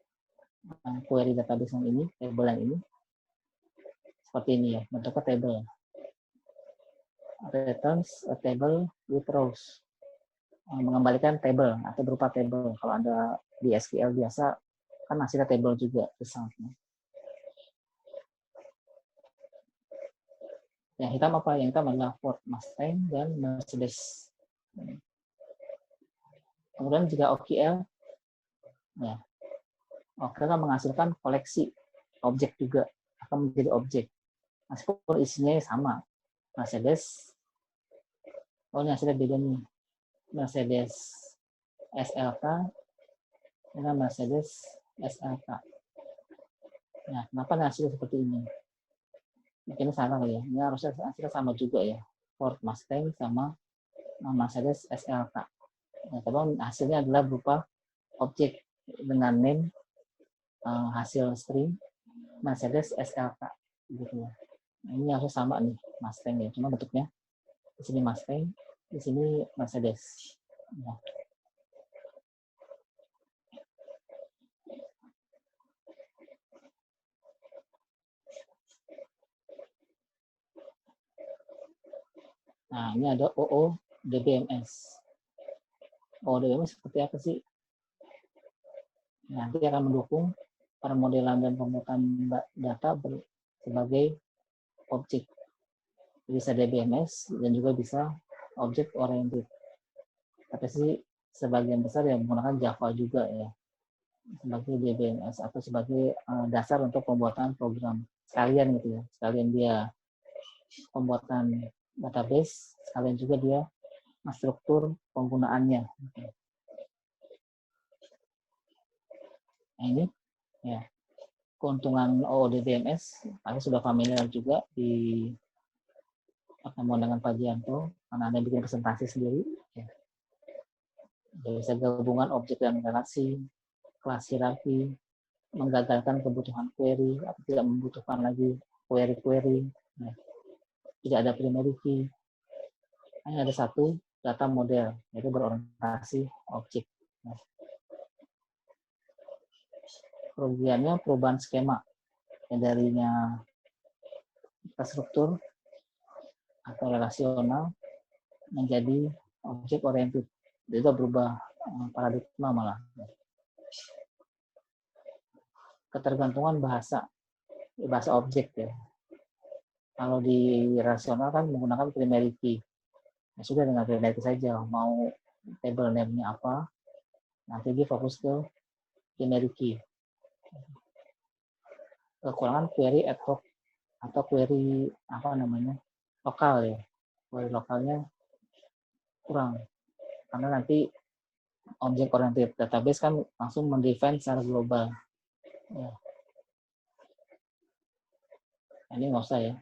S3: query database yang ini, table yang ini. Seperti ini ya, bentuknya table. Returns a table with rows. Mengembalikan table atau berupa table. Kalau ada di SQL biasa, kan hasilnya table juga resultnya. Yang hitam apa? Yang hitam adalah Ford Mustang dan Mercedes. Kemudian jika OQL, ya, OQL kan menghasilkan koleksi objek juga, akan menjadi objek. Meskipun isinya sama. Mercedes, oh ini hasilnya beda nih. Mercedes SLK dengan Mercedes SLK. Nah, kenapa hasilnya seperti ini? Mungkin salah ya. Ini harusnya hasilnya sama juga ya. Ford Mustang sama Mercedes SLK. Nah, tapi hasilnya adalah berupa objek dengan name hasil string Mercedes SLK gitu ya. Nah, ini harus sama nih Mustang ya. Cuma bentuknya di sini Mustang, di sini Mercedes. Ya. Nah, ini ada OODBMS. OODBMS seperti apa sih? Nanti akan mendukung permodelan dan pemutusan data sebagai objek. Bisa DBMS dan juga bisa object oriented. Tapi sih sebagian besar yang menggunakan Java juga ya. Sebagai DBMS atau sebagai dasar untuk pembuatan program. Sekalian gitu ya. Sekalian dia pembuatan database, sekalian juga dia struktur penggunaannya. Nah ini ya keuntungan OODBMS, pasti sudah familiar juga di pertemuan dengan Pak Jianto, karena Anda bikin presentasi sendiri. Ya. Bisa gabungan objek dan relasi, kelas hierarki, menggagalkan kebutuhan query, atau tidak membutuhkan lagi query-query. Ya. Tidak ada primary key. Hanya ada satu data model, yaitu berorientasi objek. Ya. Kerugiannya perubahan skema, yang darinya struktur atau relasional menjadi objek oriented. Itu berubah paradigma malah. Ketergantungan bahasa objek ya. Kalau di relasional kan menggunakan primary key. Ya sudah dengan primary key saja, mau table name-nya apa, nanti dia fokus ke primary key. Kekurangan query ad hoc atau query lokal ya. Query lokalnya kurang. Karena nanti object oriented database kan langsung mendefine secara global. Ya. Ini nggak usah ya.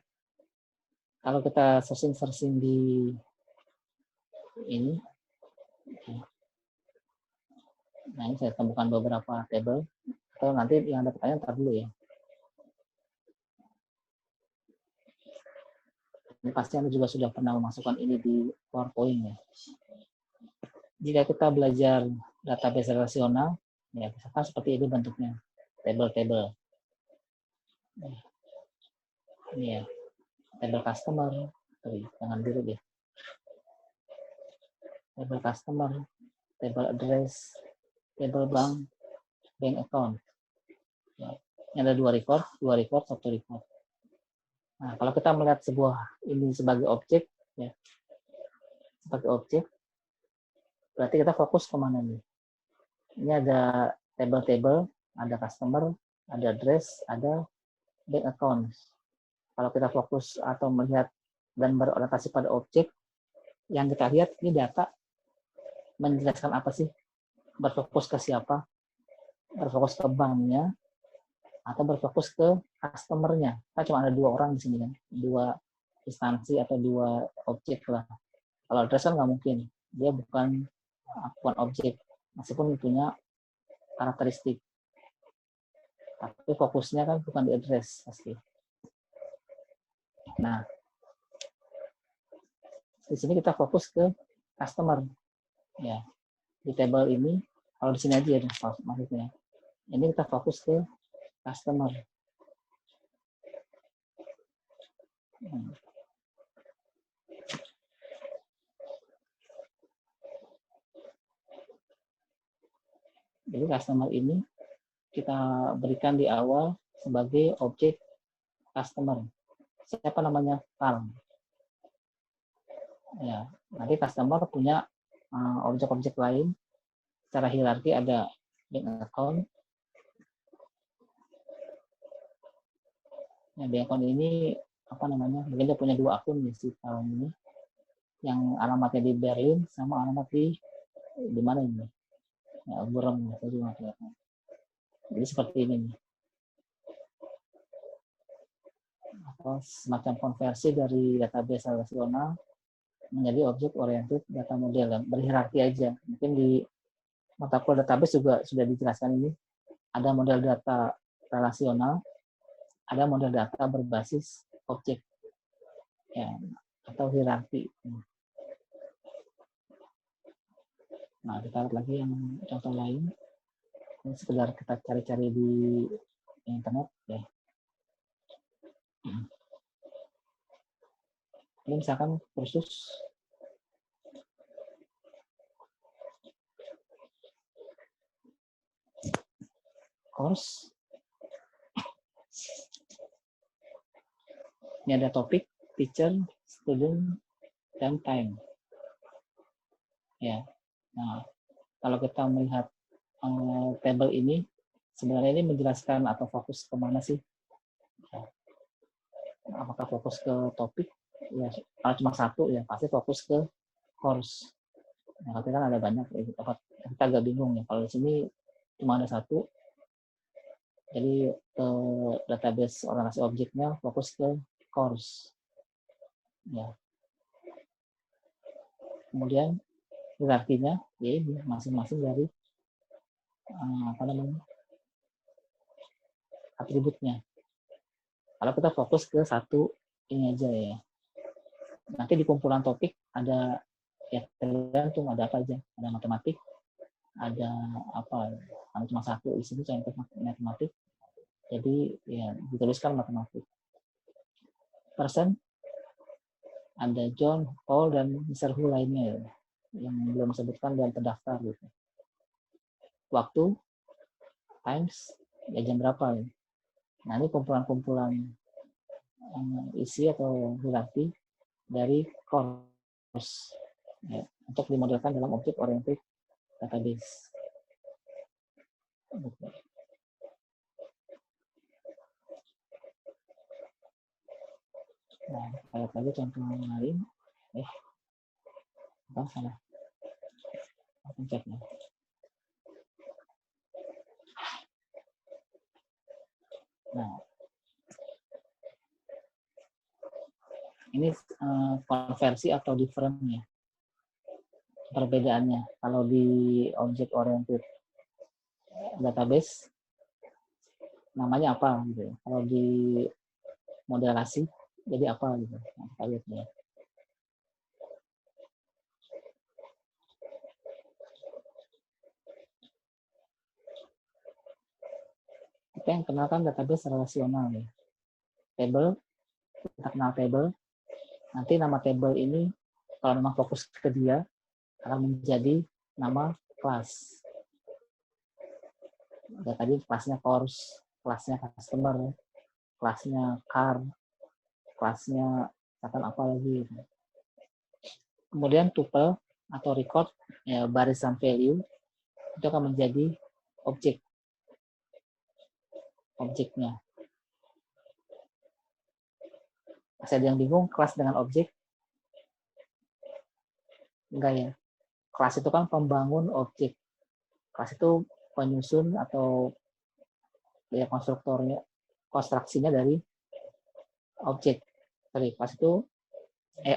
S3: Kalau kita searching di ini, nah ini saya temukan beberapa table. Atau nanti yang ada pertanyaan ntar dulu ya. Ini pasti Anda juga sudah pernah memasukkan ini di PowerPoint ya. Jika kita belajar database relasional, ya misalkan seperti ini bentuknya, table-table. Ini ya, table customer, jangan dulu deh. Table customer, table address, table bank account. Ya. Ini ada dua record, satu record. Nah, kalau kita melihat ini sebagai objek, ya, sebagai objek, berarti kita fokus kemana nih? Ini ada table-table, ada customer, ada address, ada bank account. Kalau kita fokus atau melihat dan berorientasi pada objek, yang kita lihat ini data menjelaskan apa sih? Berfokus ke siapa? Berfokus ke banknya, atau berfokus ke customer-nya. Kan cuma ada dua orang di sini kan, dua instansi atau dua objek lah. Kalau address kan nggak mungkin, dia bukan objek, meskipun punya karakteristik. Tapi fokusnya kan bukan di address pasti. Nah, di sini kita fokus ke customer. Ya, di table ini, kalau di sini aja ya maksudnya. Ini kita fokus ke customer. Jadi customer ini kita berikan di awal sebagai objek customer. Siapa namanya? Carl. Ya, nanti customer punya objek-objek lain. Secara hierarki ada bank account. Ya, bank account ini apa namanya? Mungkin dia punya 2 akun ya si Carl ini. Yang alamatnya di Berlin sama alamat di mana ini? Ya, Burem, saya juga kelihatan. Jadi seperti ini nih. Atau semacam konversi dari database relasional menjadi objek oriented data model, berhierarki aja. Mungkin di mata kuliah database juga sudah dijelaskan ini. Ada model data relasional, ada model data berbasis objek, ya, atau hierarki. Nah, kita lihat lagi yang contoh lain. Ini sekedar kita cari-cari di internet ya. Ini misalkan kursus course. Ini ada topik, teacher, student, dan time. Ya. Nah, kalau kita melihat table ini, sebenarnya ini menjelaskan atau fokus kemana sih? Apakah fokus ke topik? Ya, kalau cuma satu ya pasti fokus ke course. Nah, tapi kan ada banyak, kita agak bingung ya. Kalau di sini cuma ada satu, jadi database orientasi objeknya fokus ke course. Ya. Kemudian hierarkinya, ya ini masing-masing dari apa namanya atributnya. Kalau kita fokus ke satu ini aja ya. Nanti di kumpulan topik ada ya tergantung ada apa aja. Ada matematik, ada apa? Ada cuma satu di sini contoh matematik. Jadi ya dituliskan matematik. Person ada John, Paul dan Mr. Hu lainnya ya, yang belum disebutkan dan terdaftar gitu. Waktu, times, ya jam berapa ya. Nah ini kumpulan-kumpulan isi atau hierarki dari course ya, untuk dimodelkan dalam objek oriented database. Nah, lihat lagi contoh lain. Salah. Pencetnya. Nah, ini konversi atau different-nya. Perbedaannya. Kalau di object oriented database namanya apa gitu. Kalau di modelasi jadi apa gitu. Nah, kita lihat ya. Kita yang kenalkan database relasional ya. Table, kita kenal table. Nanti nama table ini kalau memang fokus ke dia akan menjadi nama kelas. Ya, tadi kelasnya course, kelasnya customer, kelasnya car, kelasnya misalkan apa lagi. Kemudian tuple atau record ya, barisan value itu akan menjadi objeknya. Masih ada yang bingung kelas dengan objek? Enggak ya. Kelas itu kan pembangun objek. Kelas itu penyusun atau ya konstruktornya, konstruksinya dari objek. Sorry, kelas itu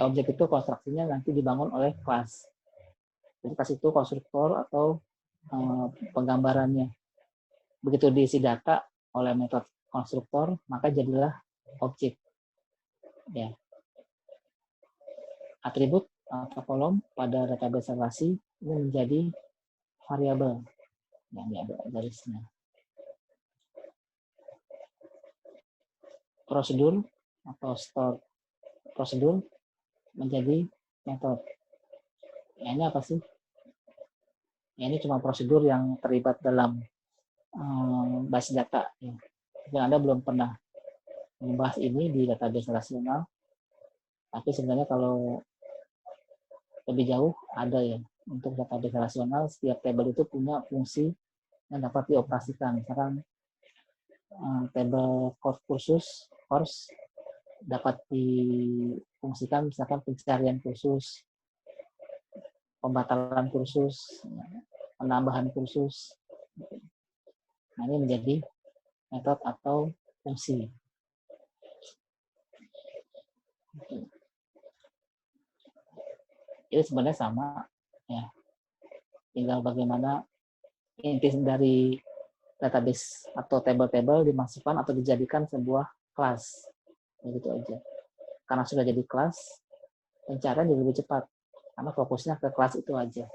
S3: objek itu konstruksinya nanti dibangun oleh kelas. Jadi kelas itu konstruktor atau penggambarannya. Begitu diisi data oleh metode konstruktor, maka jadilah objek. Ya. Atribut atau kolom pada database relasi ini menjadi variabel yang ada garisnya. Prosedur atau store prosedur menjadi metode. Ya, ini apa sih? Ya, ini cuma prosedur yang terlibat dalam basis data. Ya. Dan Anda belum pernah membahas ini di database relasional, tapi sebenarnya kalau lebih jauh ada ya. Untuk database relasional, setiap tabel itu punya fungsi yang dapat dioperasikan. Misalkan tabel course dapat difungsikan misalkan pencarian kursus, pembatalan kursus, penambahan kursus. Nah, ini menjadi metode atau fungsi. Ini sebenarnya sama ya. Tinggal bagaimana inti dari database atau table-table dimasukkan atau dijadikan sebuah kelas. Begitu aja. Karena sudah jadi kelas, pencarian jadi lebih cepat. Karena fokusnya ke kelas itu aja.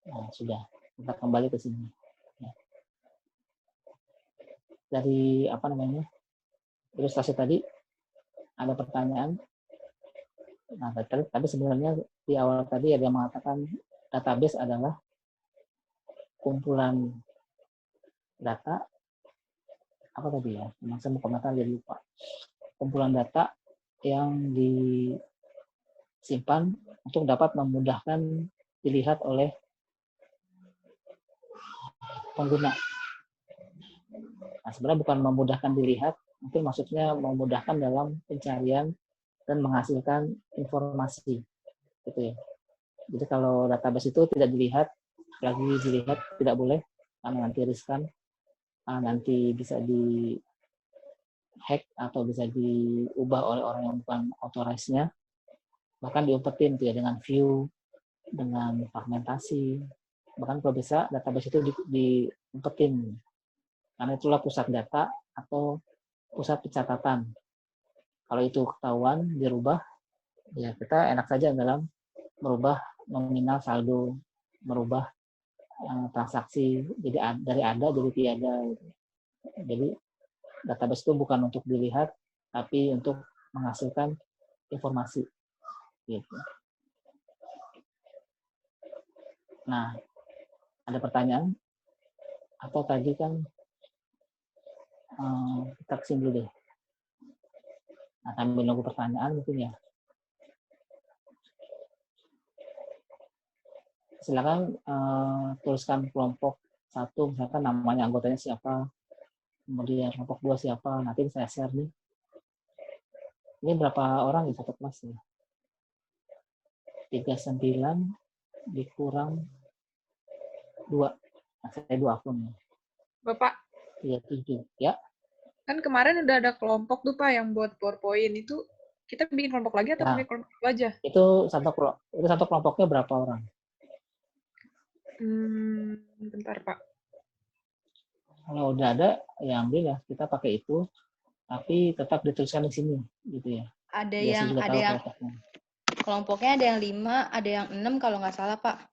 S3: Nah, sudah. Kita kembali ke sini. Ya. Dari ilustrasi tadi ada pertanyaan. Nah, tapi sebenarnya di awal tadi ada yang mengatakan database adalah kumpulan data apa tadi ya? Memang saya mau komentar jadi lupa. Kumpulan data yang disimpan untuk dapat memudahkan dilihat oleh pengguna. Nah, sebenarnya bukan memudahkan dilihat, mungkin maksudnya memudahkan dalam pencarian dan menghasilkan informasi, gitu ya. Jadi kalau database itu tidak dilihat, lagi dilihat tidak boleh, karena nanti riskan, nanti bisa di hack atau bisa diubah oleh orang yang bukan authorized-nya, bahkan diumpetin tuh ya dengan view, dengan fragmentasi, bahkan kalau bisa database itu diumpetin, karena itulah pusat data atau pusat pencatatan. Kalau itu ketahuan, dirubah, ya kita enak saja dalam merubah nominal saldo, merubah transaksi jadi dari ada jadi tiada. Jadi database itu bukan untuk dilihat, tapi untuk menghasilkan informasi. Gitu. Nah, ada pertanyaan? Atau tadi kan kita kesini dulu deh. Nah, sambil nunggu pertanyaan mungkin ya. Silakan tuliskan kelompok 1, misalkan namanya anggotanya siapa, kemudian kelompok 2 siapa, nanti saya share nih. Ini berapa orang di satu kelas ya? 39 dikurang 2. Nah, saya 2 akun ya.
S6: Bapak,
S3: 37 ya.
S6: kan kemarin udah ada kelompok tuh Pak yang buat PowerPoint itu, kita bikin kelompok lagi atau pakai kelompok aja?
S3: Itu satu kelompoknya berapa orang?
S6: Bentar Pak.
S3: Kalau udah ada, ya ambil ya. Kita pakai itu, tapi tetap dituliskan di sini, gitu ya.
S2: Ada
S3: Biasa
S2: yang
S3: juga
S2: ada
S3: tahu
S2: yang
S3: kelompoknya.
S2: kelompoknya ada yang 5, ada yang 6 kalau nggak salah Pak.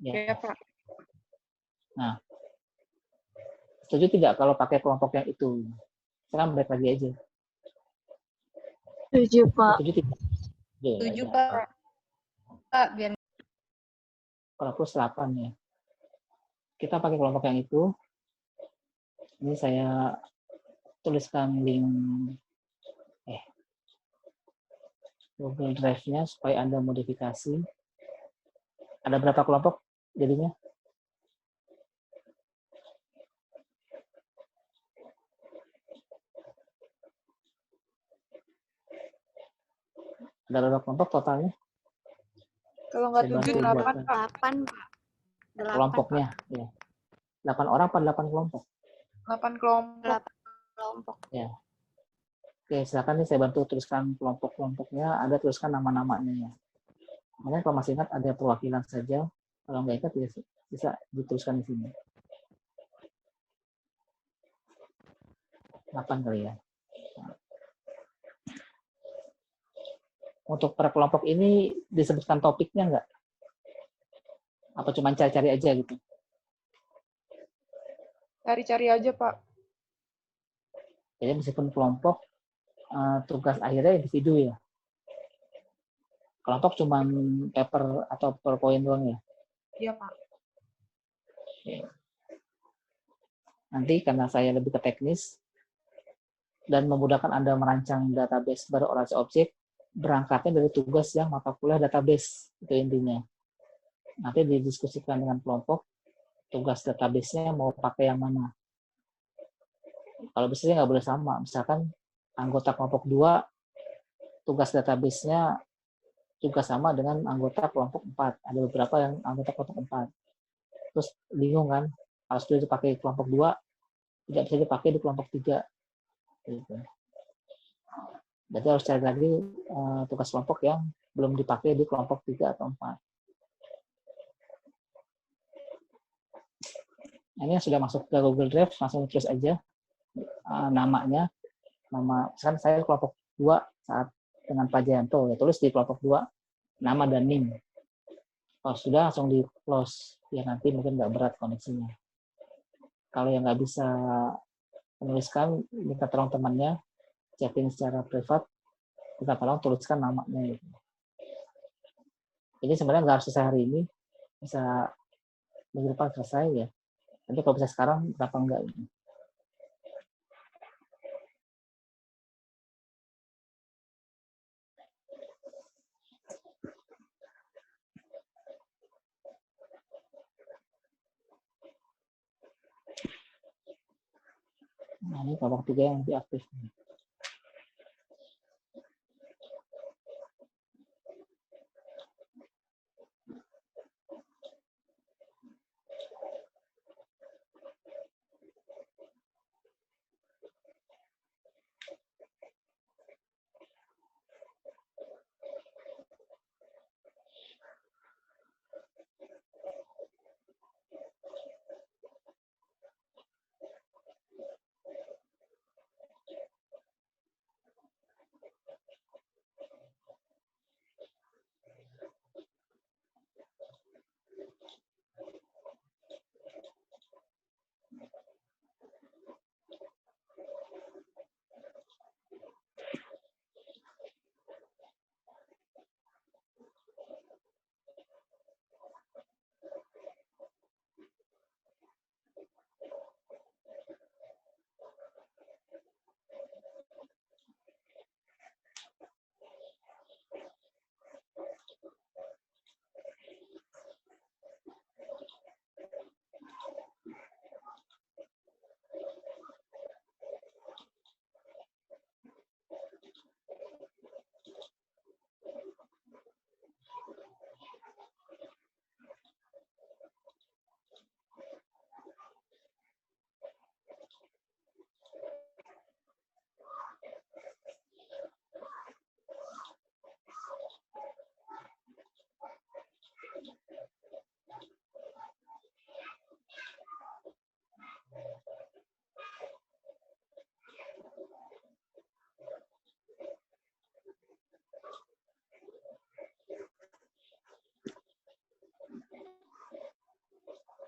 S3: Ya.
S6: Pak.
S3: Nah, setuju tidak kalau pakai kelompok yang itu? Sekarang balik lagi aja.
S1: Setuju, Pak.
S3: Setuju tidak?
S2: Setuju Pak. Pak, biar
S3: kalau plus 8 ya. Kita pakai kelompok yang itu. Ini saya tuliskan link Google Drive-nya supaya Anda modifikasi. Ada berapa kelompok jadinya? Ada berapa kelompok totalnya?
S6: Kalau nggak 7, 8 Pak.
S1: 8, Pak.
S3: Kelompoknya, ya. 8 orang apa 8 kelompok?
S6: 8 kelompok.
S1: 8 kelompok.
S3: Ya. Oke, silakan nih saya bantu tuliskan kelompok-kelompoknya. Anda tuliskan nama-namanya ya. Makanya kalau masih ingat ada perwakilan saja. Kalau nggak ingat ya bisa dituliskan di sini. 8 kali ya. untuk per kelompok ini disebutkan topiknya nggak? Apa cuma cari-cari aja gitu?
S6: Cari-cari aja, Pak.
S3: Jadi meskipun kelompok, tugas akhirnya individu ya? Kelompok cuma paper atau PowerPoint doang ya?
S6: Iya, Pak.
S3: Oke. Nanti karena saya lebih ke teknis, dan memudahkan Anda merancang database berorientasi objek, berangkatnya dari tugas yang mata kuliah database, itu intinya. Nanti didiskusikan dengan kelompok, tugas database-nya mau pakai yang mana. Kalau biasanya nggak boleh sama, misalkan anggota kelompok 2, tugas database-nya juga sama dengan anggota kelompok 4. Ada beberapa yang anggota kelompok 4. Terus bingung kan, kalau sudah dipakai kelompok 2, tidak bisa dipakai di kelompok 3. Gitu. Berarti harus cari lagi tugas kelompok yang belum dipakai di kelompok 3 atau 4. Ini yang sudah masuk ke Google Drive, langsung tulis aja namanya. Misalkan saya kelompok 2 saat dengan Pak Jayanto, ya tulis di kelompok 2 nama dan NIM. Kalau sudah langsung di close, ya nanti mungkin nggak berat koneksinya. Kalau yang nggak bisa menuliskan, minta tolong temannya, chatting secara privat, minta tolong tuliskan namanya. Ini sebenarnya nggak harus selesai hari ini, bisa minggu depan selesai ya. Nanti kalau bisa sekarang, kenapa enggak? Nah, ini kelompok 3 yang lebih aktif.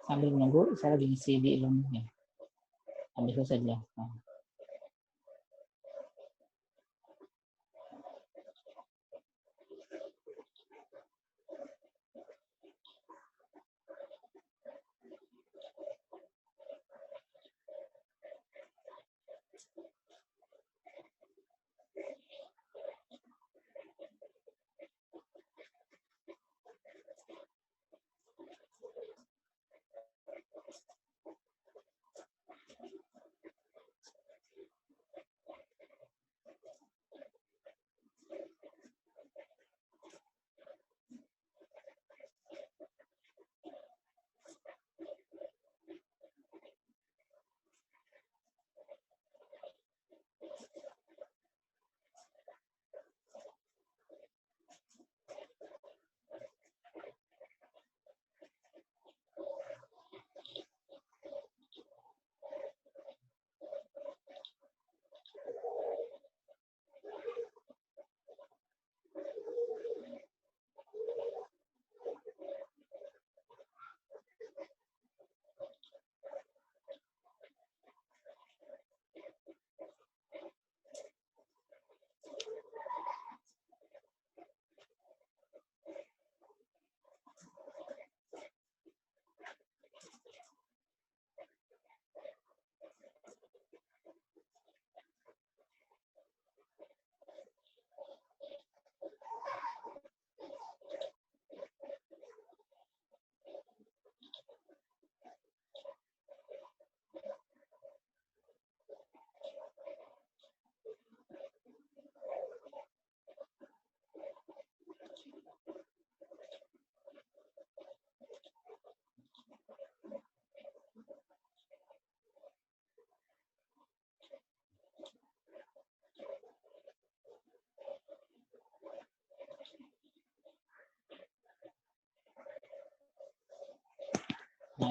S3: Sambil menunggu, saya lagi ngisi di ilmunya. Sambil itu saja. Nah.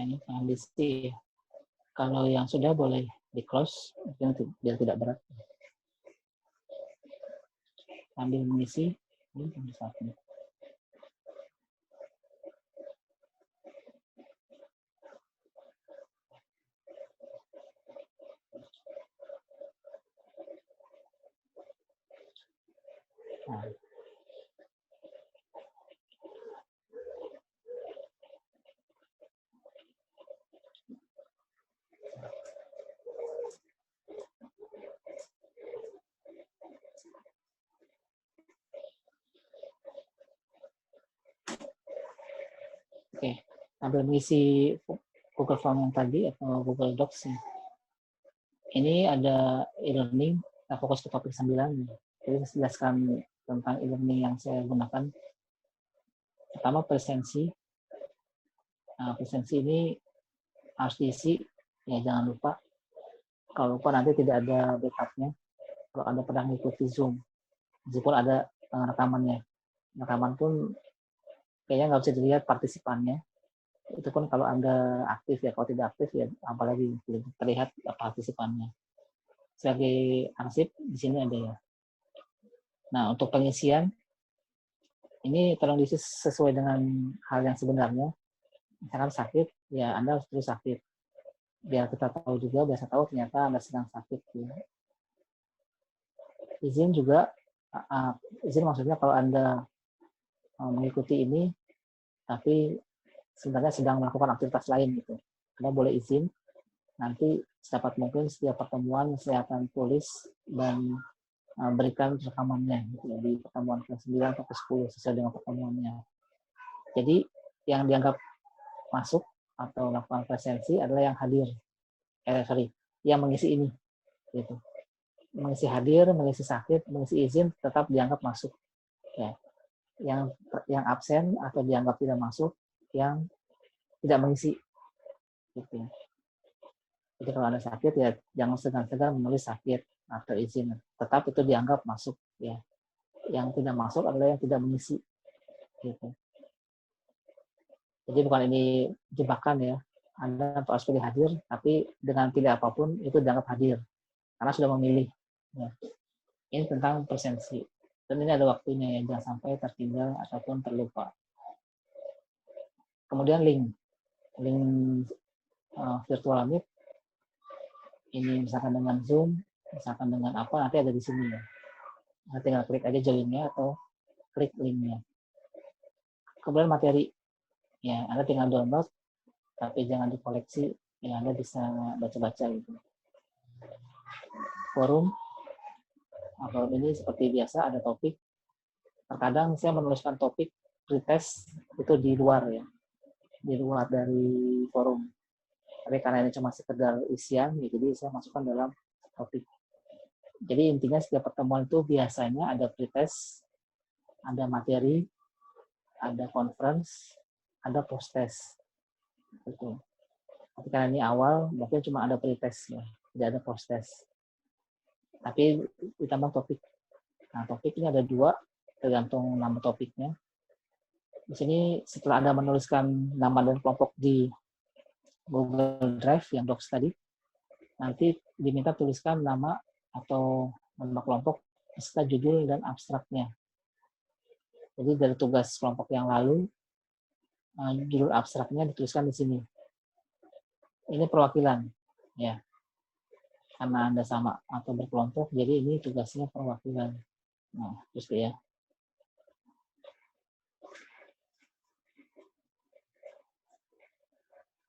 S3: ini kondisi. Kalau yang sudah boleh di close, mungkin biar tidak berat. Sambil mengisi, ini bisa. Nah. Oke, sambil mengisi Google Form yang tadi atau Google Docs ya. Ini ada e-learning, kita fokus ke topik 9. Jadi saya jelaskan tentang e-learning yang saya gunakan. Pertama presensi. Nah, presensi ini harus diisi, ya jangan lupa. Kalau lupa nanti tidak ada backupnya. Kalau Anda pernah mengikuti Zoom, meskipun ada rekamannya. Rekaman pun kayaknya nggak bisa dilihat partisipannya. Itu pun kalau Anda aktif ya, kalau tidak aktif ya apalagi belum terlihat partisipannya. Sebagai arsip di sini ada ya. Nah, untuk pengisian ini tolong diisi sesuai dengan hal yang sebenarnya. Misalkan sakit, ya Anda harus terus sakit. Biar kita tahu juga, biasa tahu ternyata Anda sedang sakit. Ya. Izin juga, izin maksudnya kalau Anda mengikuti ini, tapi sebenarnya sedang melakukan aktivitas lain gitu. Anda boleh izin, nanti sedapat mungkin setiap pertemuan saya akan tulis dan berikan rekamannya gitu, di pertemuan ke-9 atau ke-10 sesuai dengan pertemuannya. Jadi yang dianggap masuk atau melakukan presensi adalah yang hadir, yang mengisi ini, gitu. Mengisi hadir, mengisi sakit, mengisi izin tetap dianggap masuk. Ya. Yang absen atau dianggap tidak masuk, yang tidak mengisi, gitu ya. Jadi kalau Anda sakit ya jangan segan-segan menulis sakit atau izin, tetap itu dianggap masuk ya. Yang tidak masuk adalah yang tidak mengisi, gitu. Jadi bukan ini jebakan ya. Anda harus pilih hadir, tapi dengan pilih apapun itu dianggap hadir karena sudah memilih. Ya. Ini tentang presensi. Dan ini ada waktunya ya, jangan sampai tertinggal ataupun terlupa. Kemudian link virtual meet. Ini misalkan dengan Zoom, misalkan dengan apa, nanti ada di sini ya. Nah, tinggal klik aja join-nya atau klik link-nya. Kemudian materi, ya Anda tinggal download, tapi jangan dikoleksi, ya Anda bisa baca-baca gitu. Forum ini seperti biasa ada topik. Terkadang saya menuliskan topik pretest itu di luar ya, di luar dari forum. Tapi karena ini cuma sekedar isian, ya, jadi saya masukkan dalam topik. Jadi intinya setiap pertemuan itu biasanya ada pretest, ada materi, ada conference, ada post-test. Gitu. Tapi karena ini awal, mungkin cuma ada pretest ya, tidak ada post-test. Tapi ditambah topik. Nah, topik ini ada 2, tergantung nama topiknya. Di sini setelah Anda menuliskan nama dan kelompok di Google Drive yang Docs tadi, nanti diminta tuliskan nama atau nama kelompok beserta judul dan abstraknya. Jadi dari tugas kelompok yang lalu, judul abstraknya dituliskan di sini. Ini perwakilan, ya. Karena Anda sama atau berkelompok, jadi ini tugasnya perwakilan. Nah, terus ya.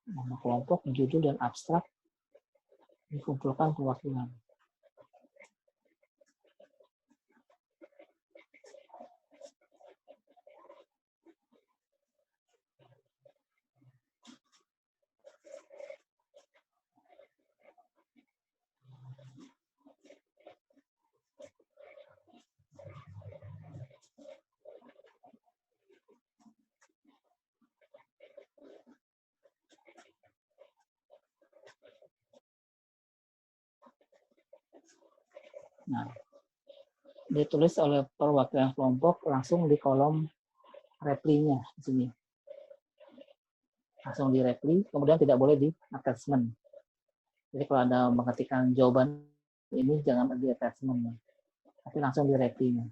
S3: Nama kelompok, judul, dan abstrak dikumpulkan perwakilan. Nah, ditulis oleh perwakilan kelompok langsung di kolom reply-nya di sini. langsung di reply, kemudian tidak boleh di attachment. Jadi kalau Anda mengetikkan jawaban ini jangan di attachment, tapi langsung di reply-nya.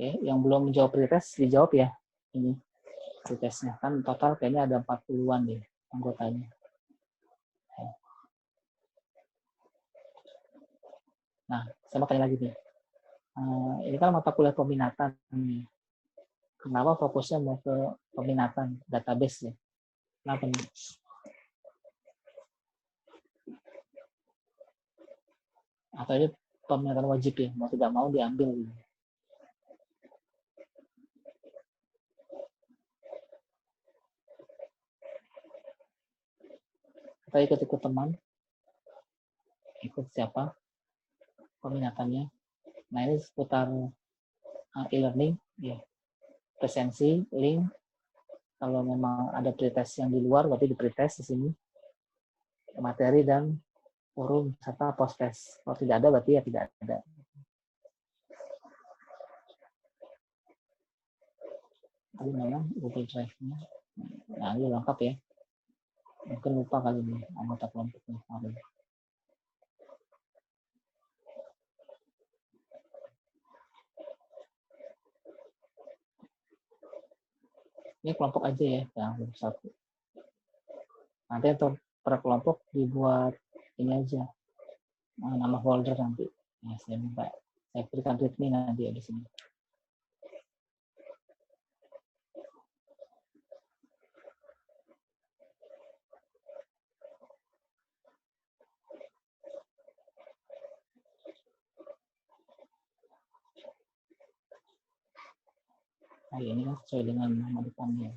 S3: Oke, yang belum menjawab pretest dijawab ya. Ini pretestnya kan total kayaknya ada 40-an deh anggotanya. Nah, saya mau tanya lagi nih. Ini kan mata kuliah peminatan. Kenapa fokusnya mau ke peminatan database ya? Kenapa nih? Atau ini peminatan wajib ya? Mau tidak mau diambil gitu. Atau ikut-ikut teman? Ikut siapa? Peminatannya. Nah, ini seputar e-learning ya. Presensi, link. Kalau memang ada pretest yang di luar, berarti di pretest di sini. Materi dan forum serta post-test. Kalau tidak ada, berarti ya tidak ada. Tapi memang Google Drive-nya, nah ini lengkap ya. Mungkin lupa kali ini anggota kelompoknya kemarin. Ini kelompok aja ya, yang satu. Nanti untuk per kelompok dibuat ini aja, nama folder nanti. Ya, saya minta, saya berikan readme nanti ya di sini. Nah, ini kan sesuai dengan nama depannya.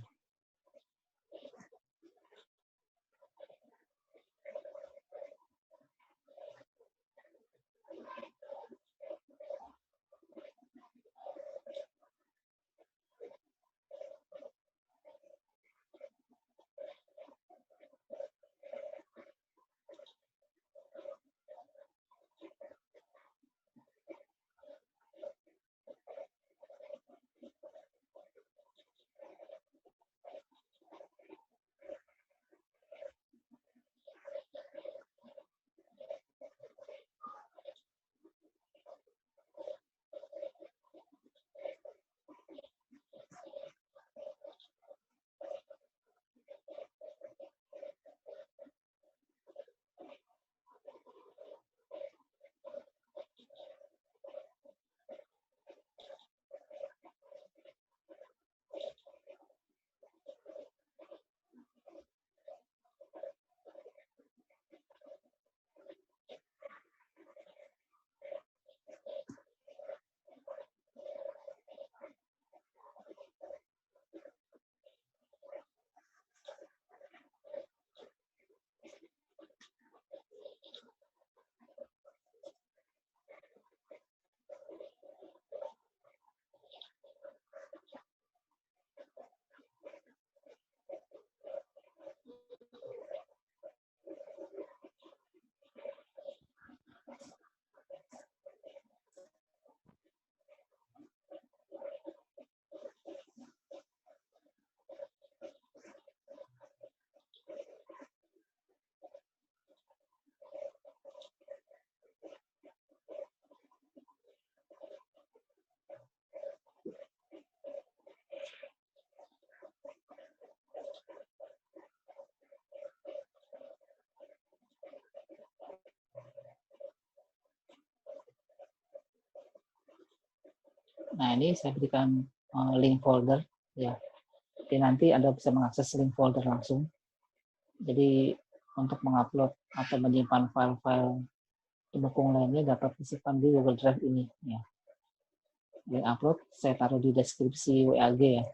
S3: Nah, ini saya berikan link folder ya. Jadi nanti Anda bisa mengakses link folder langsung. Jadi untuk mengupload atau menyimpan file-file pendukung lainnya dapat disimpan di Google Drive ini ya. Link upload saya taruh di deskripsi WAG ya.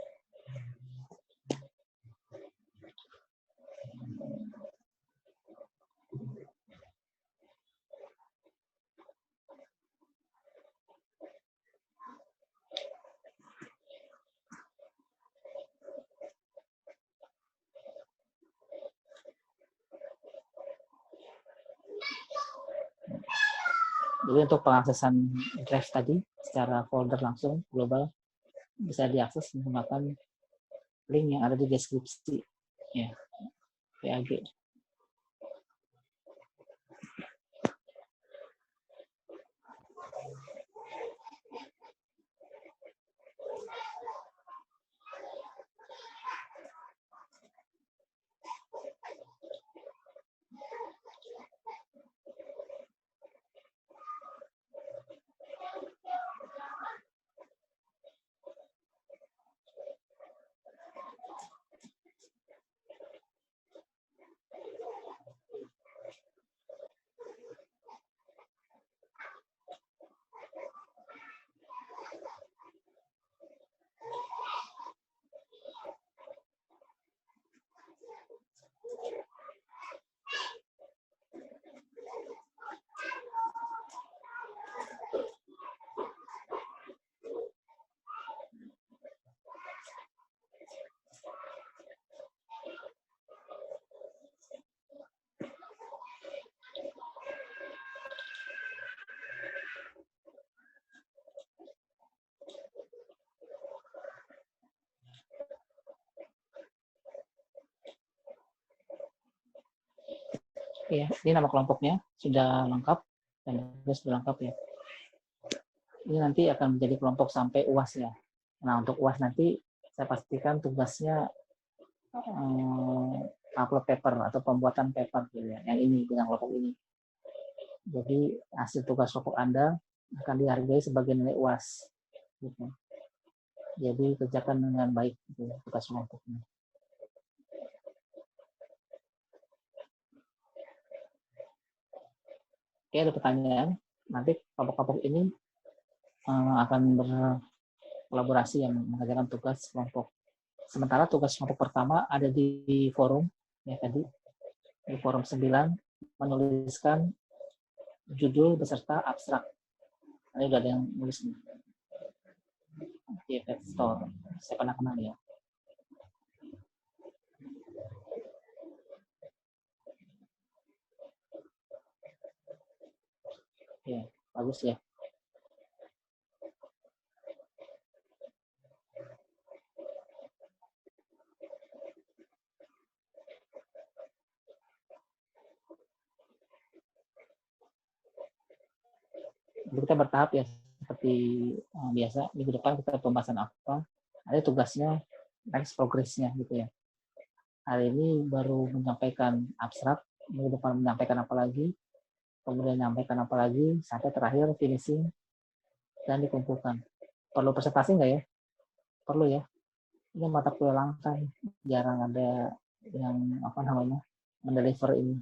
S3: Jadi untuk pengaksesan drive tadi secara folder langsung global bisa diakses menggunakan link yang ada di deskripsi ya, PAG. Ya, ini nama kelompoknya sudah lengkap dan sudah lengkap ya. Ini nanti akan menjadi kelompok sampai UAS ya. Nah, untuk UAS nanti saya pastikan tugasnya upload paper atau pembuatan paper gitu ya. Yang ini dengan kelompok ini. Jadi hasil tugas kelompok Anda akan dihargai sebagai nilai UAS. Gitu. Jadi kerjakan dengan baik gitu, tugas kelompoknya. Oke, ada pertanyaan. Nanti kelompok-kelompok ini akan berkolaborasi yang mengerjakan tugas kelompok. Sementara tugas kelompok pertama ada di forum, ya tadi, di forum 9, menuliskan judul beserta abstrak. Ini udah ada yang nulis nih. Di Effect Store. Saya pernah kenal ya. Ya, bagus ya. Kita bertahap ya, seperti biasa. Minggu depan kita pembahasan apa, ada tugasnya, next progress-nya gitu ya. Hari ini baru menyampaikan abstrak, minggu depan menyampaikan apa lagi, kemudian menyampaikan apa lagi, sampai terakhir finishing dan dikumpulkan. Perlu presentasi nggak ya? Perlu ya. Ini mata kuliah langka, jarang ada yang mendeliver ini.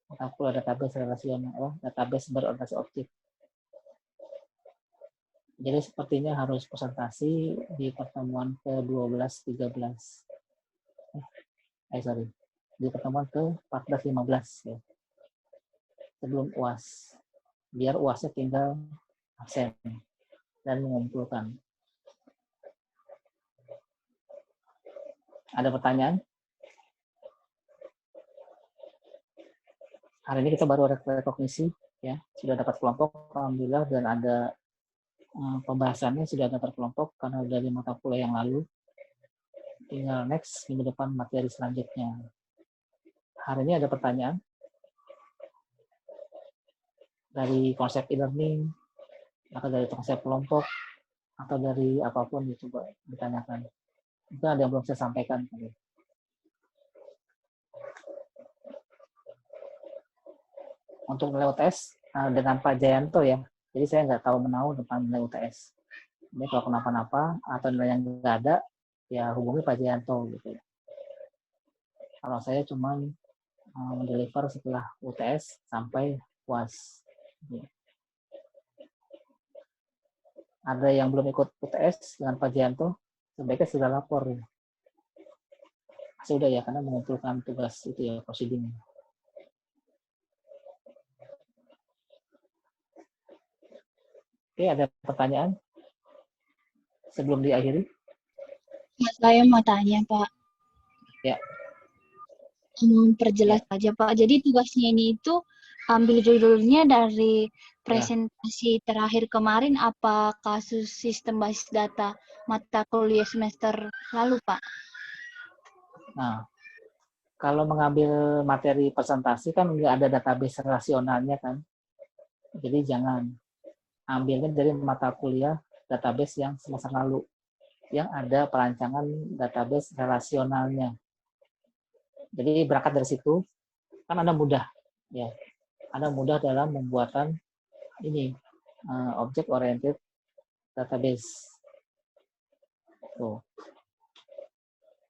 S3: Mata kuliah database relasional, database berorientasi objek. Jadi sepertinya harus presentasi di pertemuan ke-12, 13. Di pertemuan ke-14, 15 ya. Sebelum UAS. Biar UASnya tinggal absen dan mengumpulkan. Ada pertanyaan? Hari ini kita baru ada rekognisi ya, sudah dapat kelompok alhamdulillah, dan ada pembahasannya sudah ada terkelompok karena dari mata kuliah yang lalu. Tinggal next minggu depan materi selanjutnya. Hari ini ada pertanyaan dari konsep e-learning atau dari konsep kelompok atau dari apapun, coba ditanyakan. Itu ada yang belum saya sampaikan tadi. Untuk nilai UTS dengan Pak Jayanto ya. Jadi saya nggak tahu menahu tentang nilai UTS. Jadi kalau kenapa-napa atau nilai yang nggak ada, ya hubungi Pak Jayanto gitu ya. Kalau saya cuma mendeliver setelah UTS sampai UAS. Ya. Ada yang belum ikut UTS dengan Pak Jayanto, sebaiknya sudah lapor ya. Sudah ya, karena mengumpulkan tugas itu ya, proceeding. Oke, ada pertanyaan sebelum diakhiri?
S8: Ya, saya mau tanya, Pak.
S3: Ya.
S8: Perjelas aja, Pak. Jadi tugasnya ini itu ambil judulnya dari presentasi terakhir kemarin apa kasus sistem basis data mata kuliah semester lalu, Pak?
S3: Nah, kalau mengambil materi presentasi kan nggak ada database relasionalnya kan. Jadi jangan ambilnya dari mata kuliah database yang semester lalu yang ada perancangan database relasionalnya. Jadi berangkat dari situ kan Anda mudah ya. Anda mudah dalam pembuatan ini object oriented database. Tuh.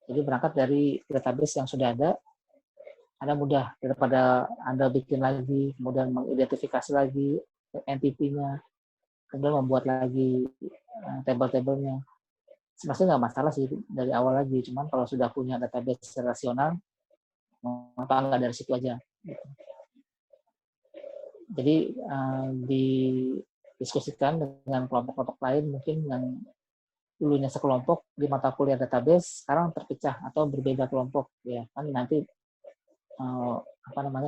S3: Jadi berangkat dari database yang sudah ada, Anda mudah daripada Anda bikin lagi, kemudian mengidentifikasi lagi entity-nya, kemudian membuat lagi table-tablenya. Sebenarnya nggak masalah sih dari awal lagi, cuman kalau sudah punya database relasional, mengapa nggak dari situ aja? Gitu. Jadi didiskusikan dengan kelompok-kelompok lain mungkin yang dulunya sekelompok di mata kuliah database sekarang terpecah atau berbeda kelompok ya kan nanti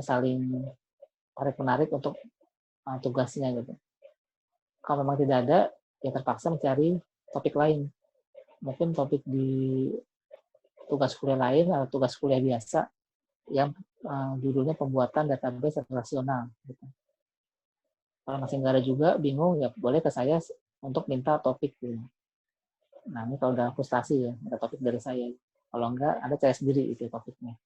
S3: saling tarik-menarik untuk tugasnya gitu. Kalau memang tidak ada ya terpaksa mencari topik lain. Mungkin topik di tugas kuliah lain atau tugas kuliah biasa yang judulnya pembuatan database relasional gitu. Kalau masih nggak ada juga, bingung, ya boleh ke saya untuk minta topik. Gitu. Nah, ini kalau udah frustasi ya, ada topik dari saya. Kalau enggak, ada saya sendiri itu topiknya.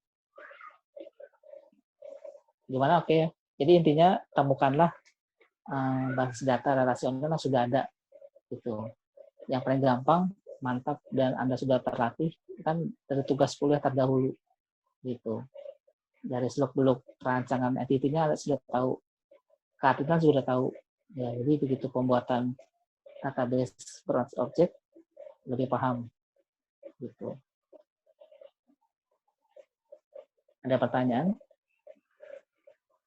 S3: Gimana? Oke ya. Jadi intinya, temukanlah basis data relasional yang sudah ada. Gitu. Yang paling gampang, mantap, dan Anda sudah terlatih, kan dari tugas kuliah terdahulu. Gitu. Dari seluk-beluk perancangan entity-nya sudah tahu. Keartian sudah tahu. Ya, jadi begitu pembuatan database object lebih paham. Gitu. Ada pertanyaan?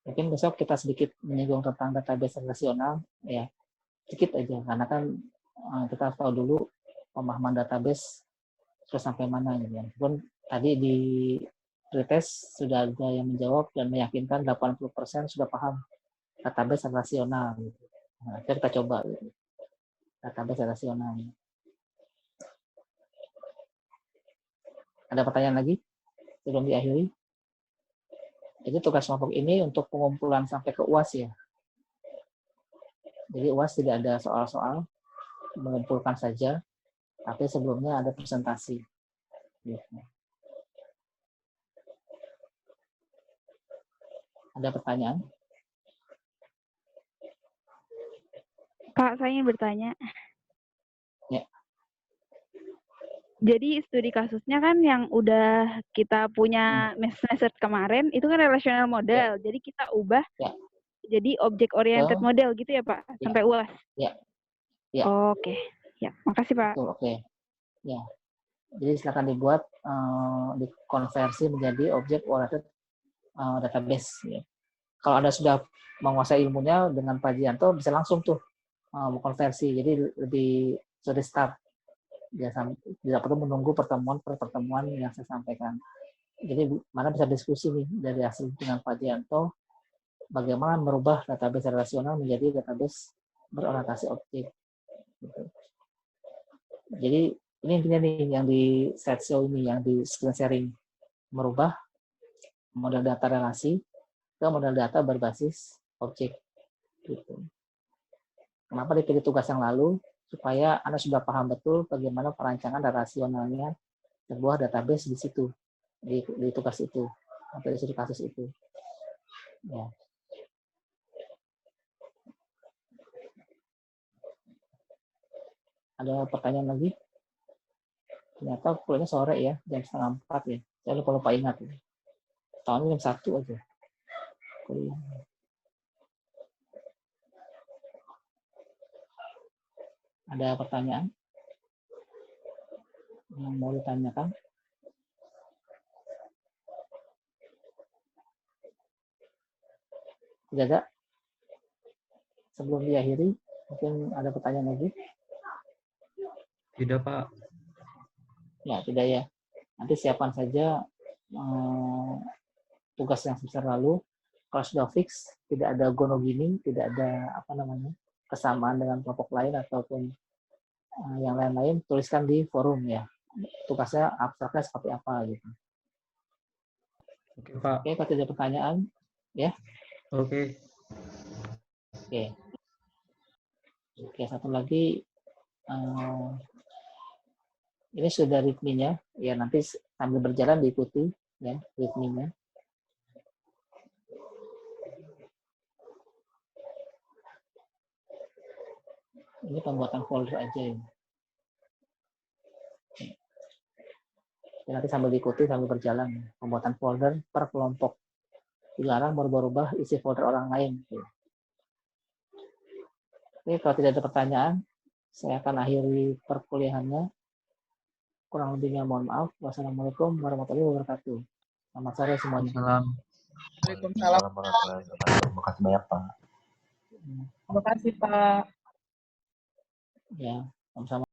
S3: Mungkin besok kita sedikit menyinggung tentang database relasional, ya sedikit aja, karena kan kita harus tahu dulu pemahaman database terus sampai mana. Gitu. Meskipun tadi di pretest sudah ada yang menjawab dan meyakinkan 80% sudah paham database relasional. Gitu. Nah, kita coba gitu. Database relasional. Ada pertanyaan lagi sebelum diakhiri? Jadi tugas kelompok ini untuk pengumpulan sampai ke UAS ya. Jadi UAS tidak ada soal-soal, mengumpulkan saja, tapi sebelumnya ada presentasi. Gitu. Ada pertanyaan?
S5: Kak, saya ingin bertanya.
S3: Ya.
S5: Jadi studi kasusnya kan yang udah kita punya semester kemarin itu kan relational model. Jadi kita ubah jadi object oriented model gitu ya Pak, sampai UAS.
S3: Ya.
S5: Oke. Ya, makasih Pak.
S3: Oke. Ya. Jadi silakan dibuat dikonversi menjadi object oriented database. Ya. Kalau Anda sudah menguasai ilmunya dengan Pak Jianto bisa langsung tuh konversi. Jadi lebih sudah start. Tidak perlu menunggu pertemuan per pertemuan yang saya sampaikan. Jadi mana bisa diskusi nih dari hasil dengan Pak Jianto bagaimana merubah database relasional menjadi database berorientasi objek. Gitu. Jadi ini intinya nih yang di slideshow ini, yang di screen sharing, merubah model data relasi ke model data berbasis objek. Gitu. Kenapa dipilih tugas yang lalu? Supaya Anda sudah paham betul bagaimana perancangan dan rasionalnya sebuah database di situ, di tugas itu, atau di kasus itu. Ya. Ada pertanyaan lagi? Ternyata kuliahnya sore ya, jam 3:30 ya. Saya lupa ingat. Ya. Tahunnya jam 1 aja. Kuliah. Ada pertanyaan yang mau ditanyakan? Tidak ada? Sebelum diakhiri, mungkin ada pertanyaan lagi?
S9: Tidak, Pak.
S3: Ya, tidak ya. Nanti siapkan saja tugas yang semester lalu. sudah fix, tidak ada gonogini, tidak ada kesamaan dengan kelompok lain ataupun yang lain-lain, tuliskan di forum ya. Tugasnya abstraknya seperti apa gitu.
S9: Oke, Pak.
S3: Oke, kalau tidak pertanyaan, ya.
S9: Oke.
S3: Oke, satu lagi. Ini sudah ritminya, ya nanti sambil berjalan diikuti ya ritminya. Ini pembuatan folder aja ini. Ya, nanti sambil diikuti sambil berjalan pembuatan folder per kelompok. Dilarang berubah-ubah isi folder orang lain. Oke, kalau tidak ada pertanyaan, saya akan akhiri perkuliahannya. Kurang lebihnya mohon maaf. Wassalamualaikum warahmatullahi wabarakatuh. Selamat sore semuanya.
S7: Waalaikumsalam
S4: warahmatullahi wabarakatuh. Terima kasih banyak, Pak.
S6: Terima kasih, Pak.
S3: Ya, sama-sama.